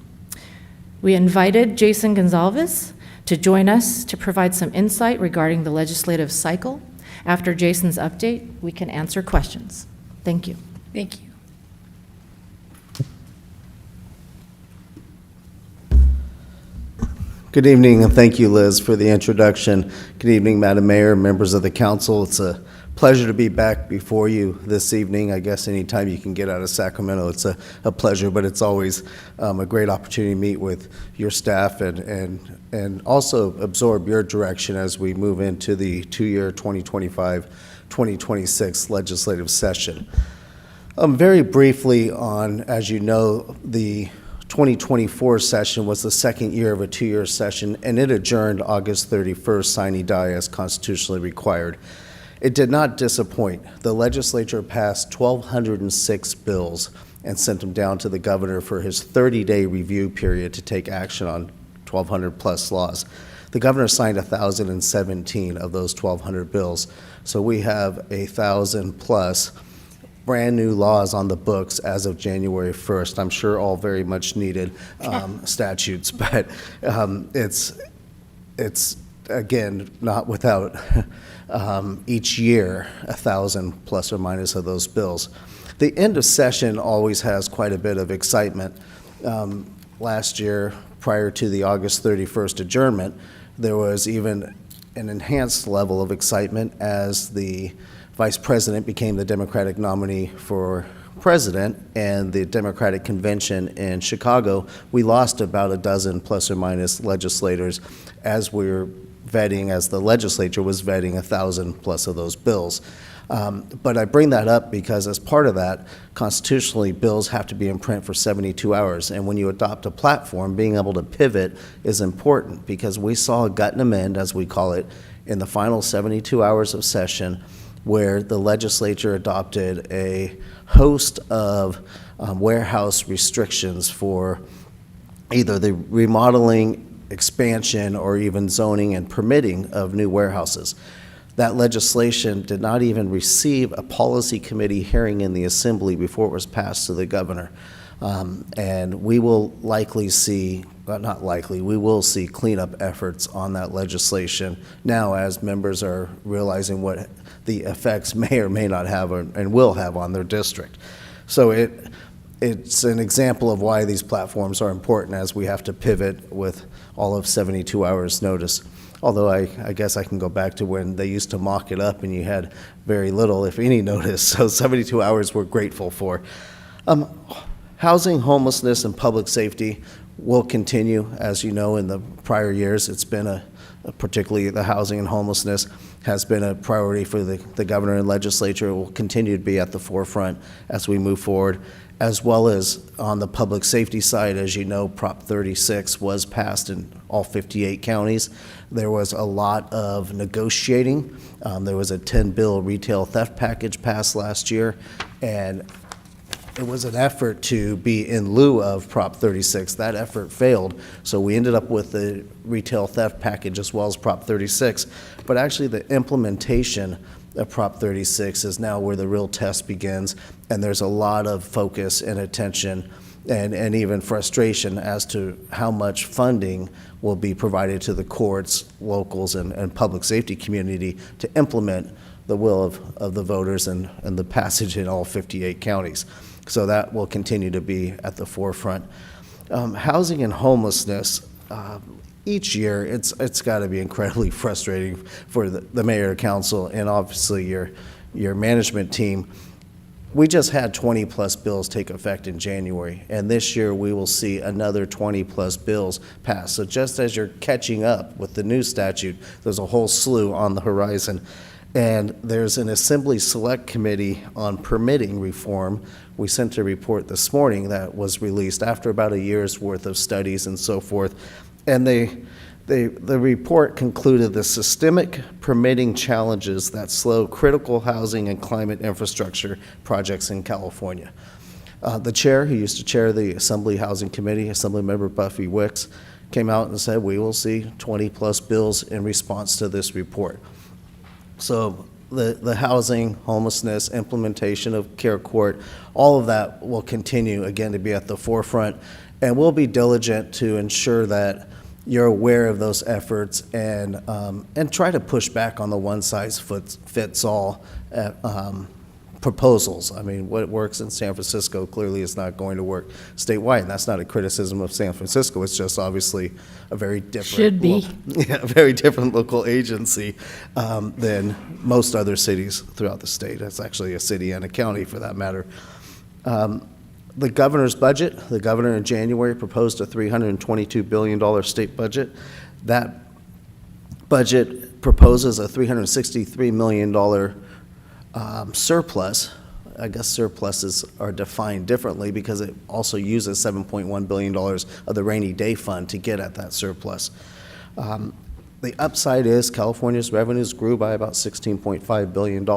We invited Jason Gonzalez to join us to provide some insight regarding the legislative cycle. After Jason's update, we can answer questions. Thank you. Thank you. Good evening, and thank you, Liz, for the introduction. Good evening, Madam Mayor, members of the council. It's a pleasure to be back before you this evening. I guess anytime you can get out of Sacramento, it's a pleasure, but it's always a great opportunity to meet with your staff and also absorb your direction as we move into the two-year 2025-2026 legislative session. Very briefly on, as you know, the 2024 session was the second year of a two-year session, and it adjourned August 31st, sine die, as constitutionally required. It did not disappoint. The legislature passed 1,206 bills and sent them down to the governor for his 30-day review period to take action on 1,200-plus laws. The governor signed 1,017 of those 1,200 bills, so we have 1,000-plus brand-new laws on the books as of January 1st. I'm sure all very much needed statutes, but it's again, not without each year 1,000 plus or minus of those bills. The end of session always has quite a bit of excitement. Last year, prior to the August 31st adjournment, there was even an enhanced level of excitement as the Vice President became the Democratic nominee for president, and the Democratic convention in Chicago, we lost about a dozen plus or minus legislators as we were vetting, as the legislature was vetting 1,000 plus of those bills. But I bring that up because as part of that, constitutionally, bills have to be in print for 72 hours. And when you adopt a platform, being able to pivot is important, because we saw a gut and amend, as we call it, in the final 72 hours of session, where the legislature adopted a host of warehouse restrictions for either the remodeling, expansion, or even zoning and permitting of new warehouses. That legislation did not even receive a policy committee hearing in the Assembly before it was passed to the governor. And we will likely see, not likely, we will see cleanup efforts on that legislation now as members are realizing what the effects may or may not have and will have on their district. So it's an example of why these platforms are important, as we have to pivot with all of 72 hours notice. Although I guess I can go back to when they used to mock it up and you had very little, if any, notice. So 72 hours we're grateful for. Housing, homelessness, and public safety will continue. As you know, in the prior years, it's been particularly the housing and homelessness has been a priority for the governor and legislature. It will continue to be at the forefront as we move forward, as well as on the public safety side. As you know, Prop 36 was passed in all 58 counties. There was a lot of negotiating. There was a 10-bill retail theft package passed last year, and it was an effort to be in lieu of Prop 36. That effort failed, so we ended up with the retail theft package as well as Prop 36. But actually, the implementation of Prop 36 is now where the real test begins, and there's a lot of focus and attention and even frustration as to how much funding will be provided to the courts, locals, and public safety community to implement the will of the voters and the passage in all 58 counties. So that will continue to be at the forefront. Housing and homelessness, each year, it's got to be incredibly frustrating for the mayor, council, and obviously your management team. We just had 20-plus bills take effect in January, and this year we will see another 20-plus bills pass. So just as you're catching up with the new statute, there's a whole slew on the horizon. And there's an Assembly Select Committee on permitting reform. We sent a report this morning that was released after about a year's worth of studies and so forth. And the report concluded the systemic permitting challenges that slow critical housing and climate infrastructure projects in California. The chair, who used to chair the Assembly Housing Committee, Assemblymember Buffy Wicks, came out and said, we will see 20-plus bills in response to this report. So the housing, homelessness, implementation of care court, all of that will continue, again, to be at the forefront. And we'll be diligent to ensure that you're aware of those efforts and try to push back on the one-size-fits-all proposals. I mean, what works in San Francisco clearly is not going to work statewide, and that's not a criticism of San Francisco. It's just obviously a very different, Should be. a very different local agency than most other cities throughout the state. It's actually a city and a county, for that matter. The governor's budget, the governor in January proposed a $322 billion state budget. That budget proposes a $363 million surplus. I guess surpluses are defined differently because it also uses $7.1 billion of the rainy day fund to get at that surplus. The upside is California's revenues grew by about $16.5 billion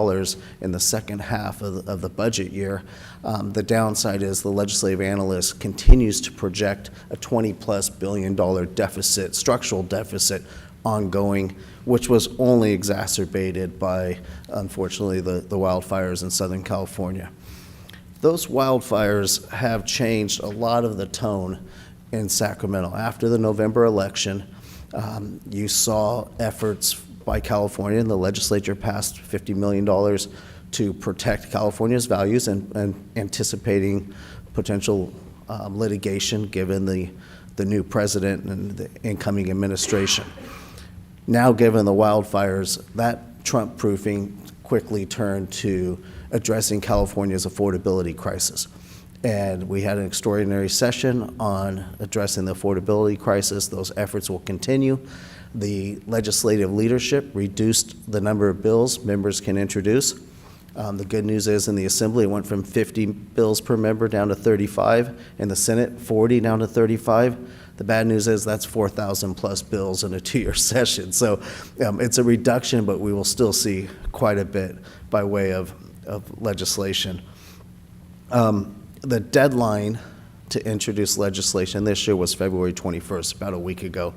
in the second half of the budget year. The downside is the legislative analyst continues to project a $20+ billion deficit, structural deficit, ongoing, which was only exacerbated by, unfortunately, the wildfires in Southern California. Those wildfires have changed a lot of the tone in Sacramento. After the November election, you saw efforts by California, and the legislature passed $50 million to protect California's values and anticipating potential litigation given the new president and the incoming administration. Now, given the wildfires, that Trump-proofing quickly turned to addressing California's affordability crisis. And we had an extraordinary session on addressing the affordability crisis. Those efforts will continue. The legislative leadership reduced the number of bills members can introduce. The good news is in the Assembly, it went from 50 bills per member down to 35. In the Senate, 40 down to 35. The bad news is that's 4,000 plus bills in a 2-year session. So it's a reduction, but we will still see quite a bit by way of legislation. The deadline to introduce legislation this year was February 21st, about a week ago.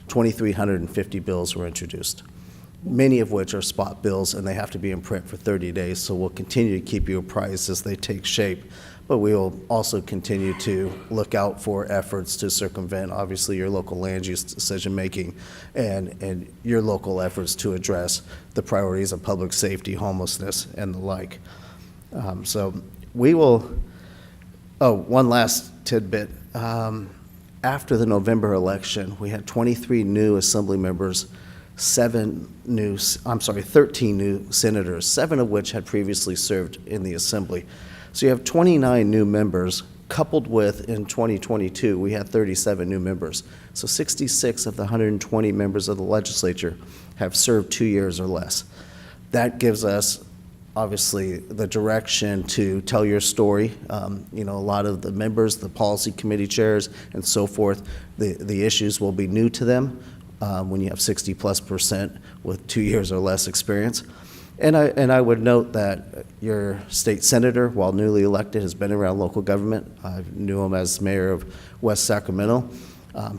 2,350 bills were introduced, many of which are spot bills, and they have to be in print for 30 days. So we'll continue to keep you apprised as they take shape. But we will also continue to look out for efforts to circumvent, obviously, your local land use decision-making and your local efforts to address the priorities of public safety, homelessness, and the like. So we will, one last tidbit. After the November election, we had 23 new Assembly members, 13 new senators, 7 of which had previously served in the Assembly. So you have 29 new members, coupled with, in 2022, we had 37 new members. So 66 of the 120 members of the legislature have served 2 years or less. That gives us, obviously, the direction to tell your story. A lot of the members, the policy committee chairs, and so forth, the issues will be new to them when you have 60+% with 2 years or less experience. And I would note that your state senator, while newly elected, has been around local government. I knew him as mayor of West Sacramento.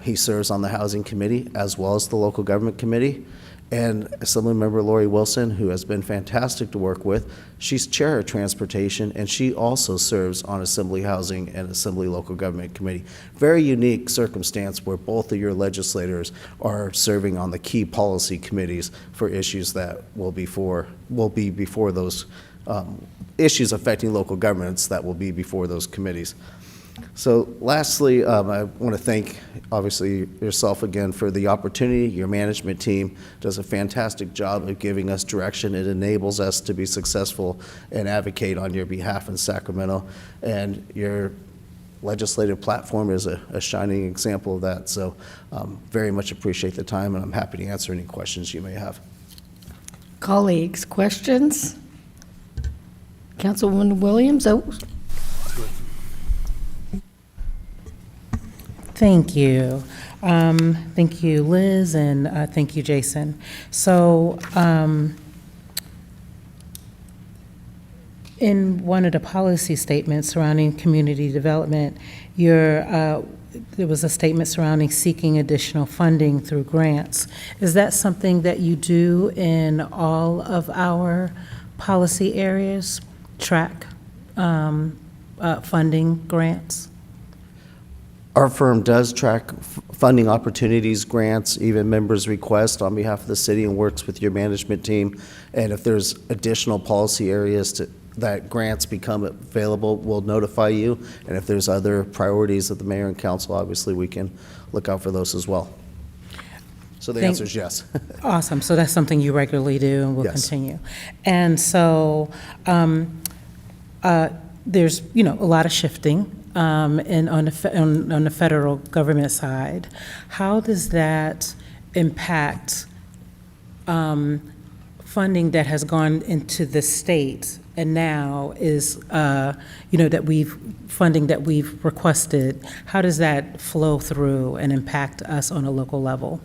He serves on the Housing Committee as well as the Local Government Committee. And Assemblymember Lori Wilson, who has been fantastic to work with, she's chair of Transportation, and she also serves on Assembly Housing and Assembly Local Government Committee. Very unique circumstance where both of your legislators are serving on the key policy committees for issues that will be before those issues affecting local governments that will be before those committees. So lastly, I want to thank, obviously, yourself again for the opportunity. Your management team does a fantastic job of giving us direction. It enables us to be successful and advocate on your behalf in Sacramento. And your legislative platform is a shining example of that. So very much appreciate the time, and I'm happy to answer any questions you may have. Colleagues, questions? Councilwoman Williams? Thank you. Thank you, Liz, and thank you, Jason. So in one of the policy statements surrounding community development, there was a statement surrounding seeking additional funding through grants. Is that something that you do in all of our policy areas, track funding grants? Our firm does track funding opportunities, grants, even members' requests on behalf of the city, and works with your management team. And if there's additional policy areas that grants become available, we'll notify you. And if there's other priorities of the mayor and council, obviously we can look out for those as well. So the answer is yes. Awesome. So that's something you regularly do and will Yes. continue. And so there's, you know, a lot of shifting and on the federal government side. How does that impact funding that has gone into the state and now is, you know, funding that we've requested? How does that flow through and impact us on a local level?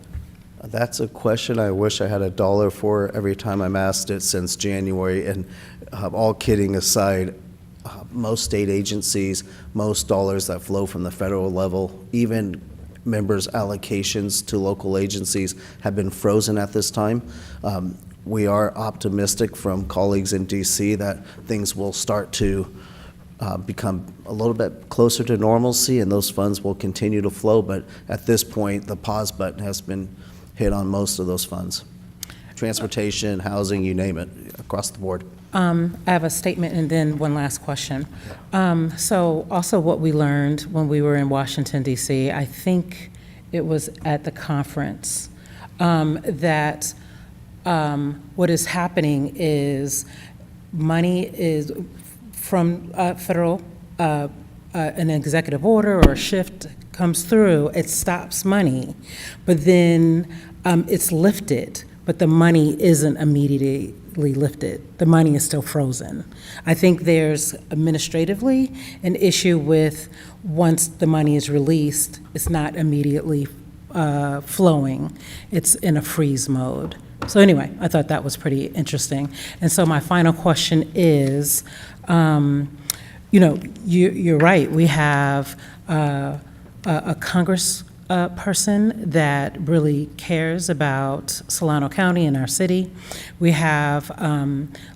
That's a question I wish I had a dollar for every time I'm asked it since January. And all kidding aside, most state agencies, most dollars that flow from the federal level, even members' allocations to local agencies have been frozen at this time. We are optimistic from colleagues in DC that things will start to become a little bit closer to normalcy and those funds will continue to flow. But at this point, the pause button has been hit on most of those funds. Transportation, housing, you name it, across the board. I have a statement and then one last question. So also what we learned when we were in Washington, D.C., I think it was at the conference, that what is happening is money is from federal, an executive order or a shift comes through, it stops money, but then it's lifted, but the money isn't immediately lifted. The money is still frozen. I think there's administratively an issue with once the money is released, it's not immediately flowing. It's in a freeze mode. So anyway, I thought that was pretty interesting. And so my final question is, you know, you're right. We have a Congress person that really cares about Solano County and our city. We have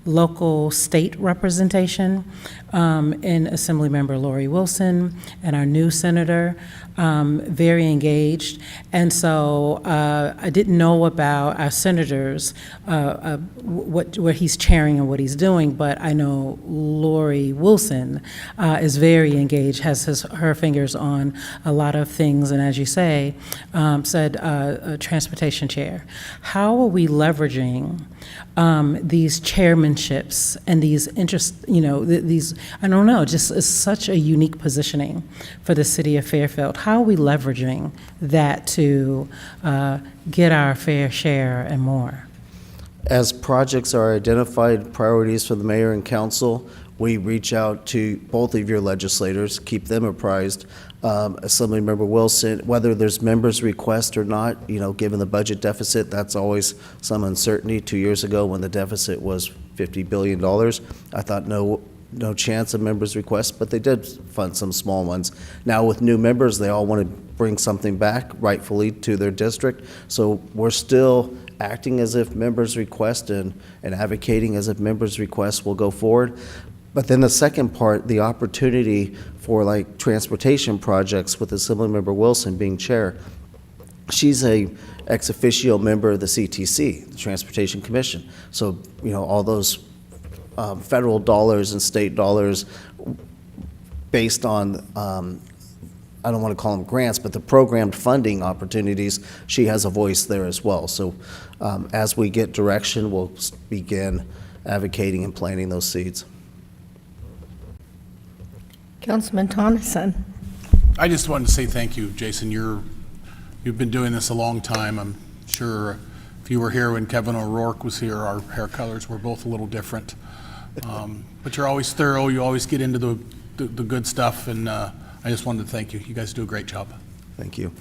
local state representation in Assemblymember Lori Wilson and our new senator, very engaged. And so I didn't know about our senators, what he's chairing and what he's doing, but I know Lori Wilson is very engaged, has her fingers on a lot of things, and as you say, said a transportation chair. How are we leveraging these chairmanships and these these, I don't know, just is such a unique positioning for the city of Fairfield. How are we leveraging that to get our fair share and more? As projects are identified, priorities for the mayor and council, we reach out to both of your legislators, keep them apprised. Assemblymember Wilson, whether there's members' request or not, you know, given the budget deficit, that's always some uncertainty. 2 years ago, when the deficit was $50 billion, I thought no chance of members' requests, but they did fund some small ones. Now with new members, they all want to bring something back rightfully to their district. So we're still acting as if members' request and advocating as if members' requests will go forward. But then the second part, the opportunity for like transportation projects with Assemblymember Wilson being chair. She's a ex officio member of the CTC, the Transportation Commission. So, you know, all those federal dollars and state dollars based on, I don't want to call them grants, but the programmed funding opportunities, she has a voice there as well. So as we get direction, we'll begin advocating and planting those seeds. Councilman Tonneson. I just wanted to say thank you, Jason. You've been doing this a long time. I'm sure if you were here when Kevin O'Rourke was here, our hair colors were both a little different. But you're always thorough. You always get into the good stuff, and I just wanted to thank you. You guys do a great job. Thank you.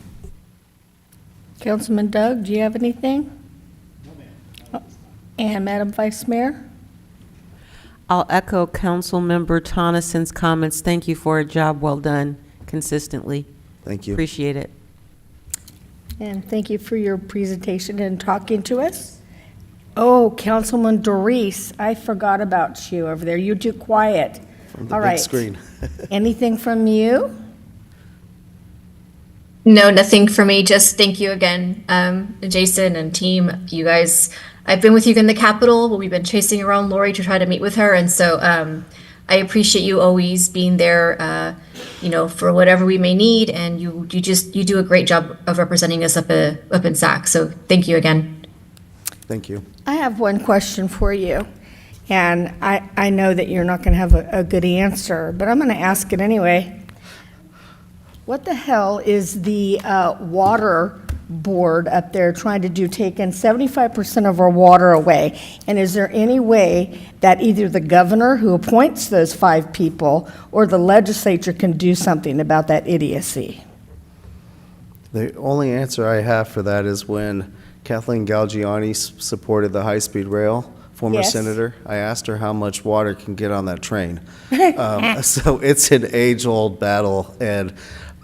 Councilman Doug, do you have anything? No, ma'am. And Madam Vice Mayor? I'll echo Councilmember Tonneson's comments. Thank you for a job well done consistently. Thank you. Appreciate it. And thank you for your presentation and talking to us. Oh, Councilman Doris, I forgot about you over there. You're too quiet. From the All big right. screen. Anything from you? No, nothing for me. Just thank you again, Jason and team. You guys I've been with you in the Capitol, but we've been chasing around Lori to try to meet with her. And so I appreciate you always being there, for whatever we may need. And you do a great job of representing us up in SAC. So thank you again. Thank you. I have one question for you, and I know that you're not going to have a good answer, but I'm going to ask it anyway. What the hell is the water board up there trying to do, taking 75% of our water away? And is there any way that either the governor who appoints those 5 people or the legislature can do something about that idiocy? The only answer I have for that is when Kathleen Galgiani supported the high-speed rail, former Yes. senator, I asked her how much water can get on that train. So it's an age-old battle, and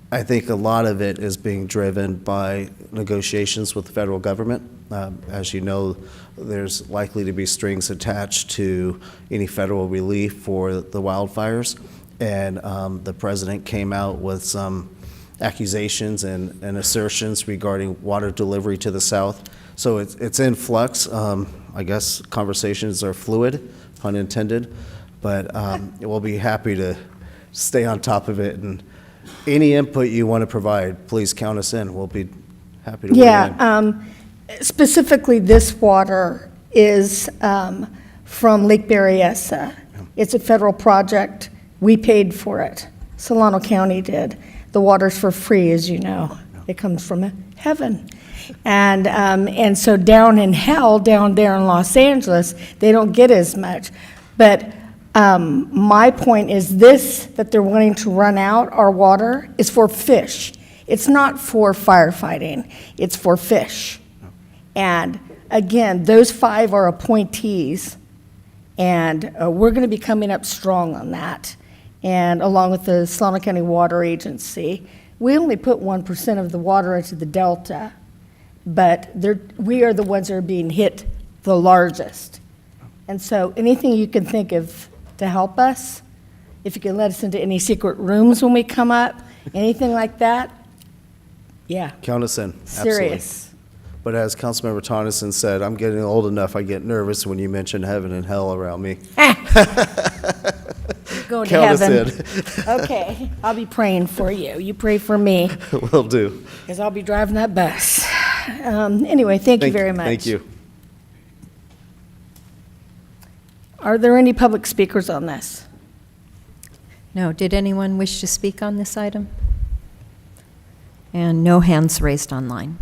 I think a lot of it is being driven by negotiations with the federal government. As you know, there's likely to be strings attached to any federal relief for the wildfires, and the president came out with some accusations and assertions regarding water delivery to the south. So it's in flux. I guess conversations are fluid, pun intended, but we'll be happy to stay on top of it, and any input you want to provide, please count us in. We'll be happy to weigh in. Yeah, specifically this water is from Lake Berryessa. It's a federal project. We paid for it. Solano County did. The water's for free, as you know. It comes from heaven. And so down in hell, down there in Los Angeles, they don't get as much. But my point is this, that they're wanting to run out our water is for fish. It's not for firefighting. It's for fish. And again, those 5 are appointees, and we're going to be coming up strong on that. And along with the Solano County Water Agency, we only put 1% of the water into the Delta, but we are the ones that are being hit the largest. And so anything you can think of to help us, if you can let us into any secret rooms when we come up, anything like that, yeah. Count us in, absolutely. Serious. But as Councilmember Tonneson said, I'm getting old enough, I get nervous when you mention heaven and hell around me. Go to Count us heaven. in. Okay, I'll be praying for you. You pray for me, Will do. because I'll be driving that bus. Anyway, thank you very much. Thank you. Are there any public speakers on this? No. Did anyone wish to speak on this item? And no hands raised online.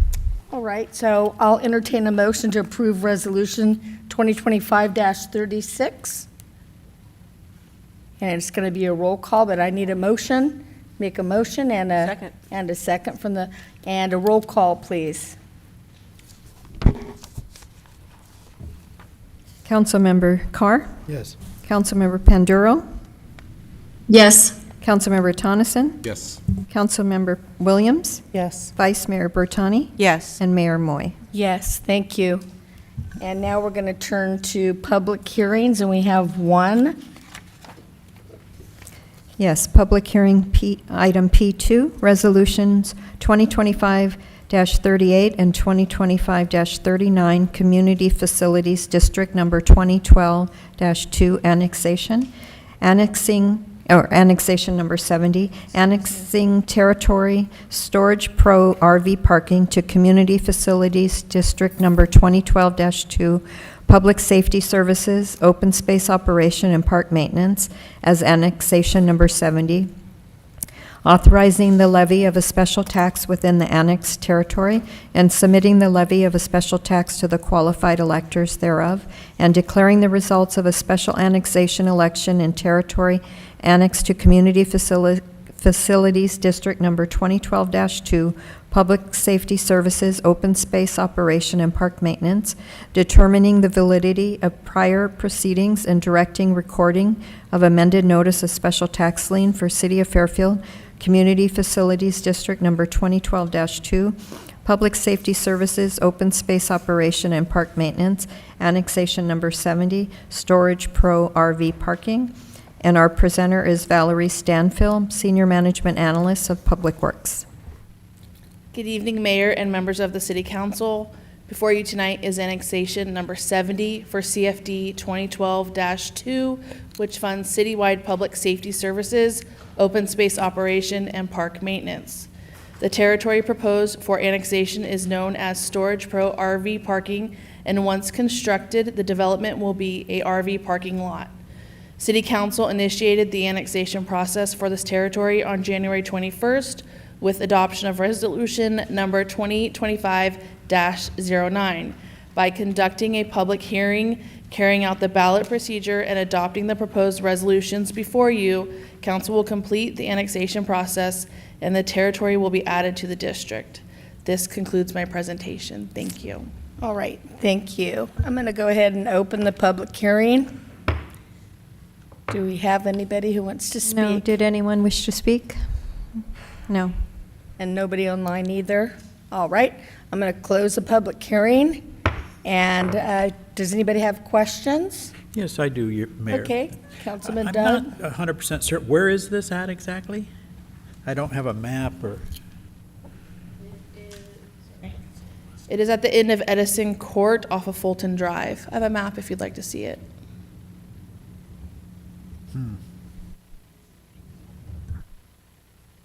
All right, so I'll entertain a motion to approve Resolution 2025-36. And it's going to be a roll call, but I need a motion. Make a motion and a second from and a roll call, please. Councilmember Carr? Yes. Councilmember Panduro? Yes. Councilmember Tonneson? Yes. Councilmember Williams? Yes. Vice Mayor Bertani? Yes. And Mayor Moy. Yes, thank you. And now we're going to turn to public hearings, and we have one. Yes, public hearing item P2, resolutions 2025-38 and 2025-39, Community Facilities District Number 2012-2 annexation, annexation number 70, annexing territory, Storage Pro RV parking to Community Facilities District Number 2012-2, Public Safety Services, Open Space Operation and Park Maintenance as annexation number 70, authorizing the levy of a special tax within the annexed territory and submitting the levy of a special tax to the qualified electors thereof, and declaring the results of a special annexation election in territory annexed to Community Facilities District Number 2012-2, Public Safety Services, Open Space Operation and Park Maintenance, determining the validity of prior proceedings and directing recording of amended notice of special tax lien for City of Fairfield, Community Facilities District Number 2012-2, Public Safety Services, Open Space Operation and Park Maintenance, Annexation Number 70, Storage Pro RV Parking. And our presenter is Valerie Stanfield, Senior Management Analyst of Public Works. Good evening, Mayor and members of the City Council, Before you tonight is annexation number 70 for CFD 2012-2, which funds citywide public safety services, open space operation, and park maintenance. The territory proposed for annexation is known as Storage Pro RV Parking, and once constructed, the development will be a RV parking lot. City Council initiated the annexation process for this territory on January 21st with adoption of resolution number 2025-09. By conducting a public hearing, carrying out the ballot procedure, and adopting the proposed resolutions before you, council will complete the annexation process and the territory will be added to the district. This concludes my presentation. Thank you. All right, thank you. I'm going to go ahead and open the public hearing. Do we have anybody who wants to speak? No, did anyone wish to speak? No. And nobody online either? All right, I'm going to close the public hearing. And does anybody have questions? Yes, I do, Your Mayor. Okay, Councilman I'm Doug? not 100% certain. Where is this at exactly? I don't have a map or... It is at the end of Edison Court off of Fulton Drive. I have a map if you'd like to see it.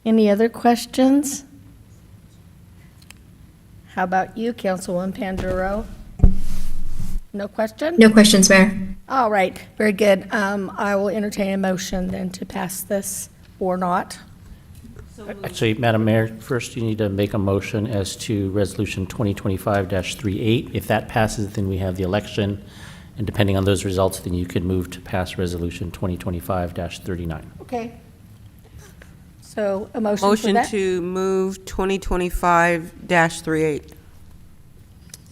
Any other questions? How about you, Councilwoman Panduro? No question? No questions, Mayor. All right, very good. I will entertain a motion then to pass this or not. Actually, Madam Mayor, first you need to make a motion as to Resolution 2025-38. If that passes, then we have the election, and depending on those results, then you could move to pass Resolution 2025-39. Okay. So a motion for Motion that? to move 2025-38.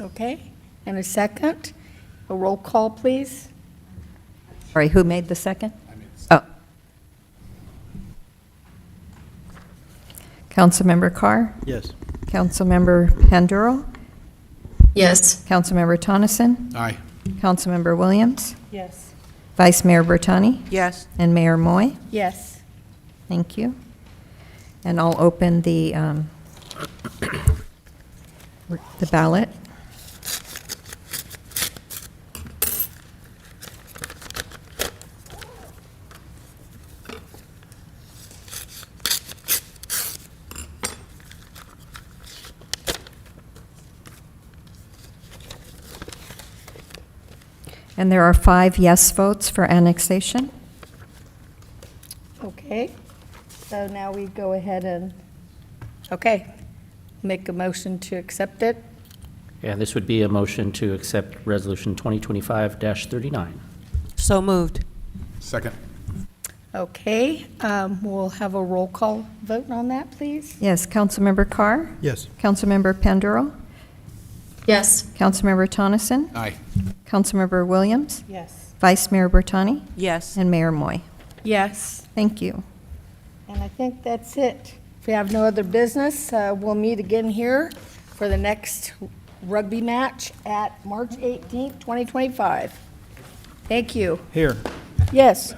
Okay, and a second. A roll call, please. Sorry, who made the second? Oh. Councilmember Carr? Yes. Councilmember Panduro? Yes. Councilmember Tonneson? Aye. Councilmember Williams? Yes. Vice Mayor Bertani? Yes. And Mayor Moy? Yes. Thank you. And I'll open the ballot. And there are 5 yes votes for annexation. Okay, so now we go ahead and, okay, make a motion to accept it. Yeah, this would be a motion to accept Resolution 2025-39. So moved. Second. Okay, we'll have a roll call vote on that, please. Yes, Councilmember Carr? Yes. Councilmember Panduro? Yes. Councilmember Tonneson? Aye. Councilmember Williams? Yes. Vice Mayor Bertani? Yes. And Mayor Moy. Yes. Thank you. And I think that's it. If we have no other business, we'll meet again here for the next rugby match at March 18th, 2025. Thank you. Here. Yes.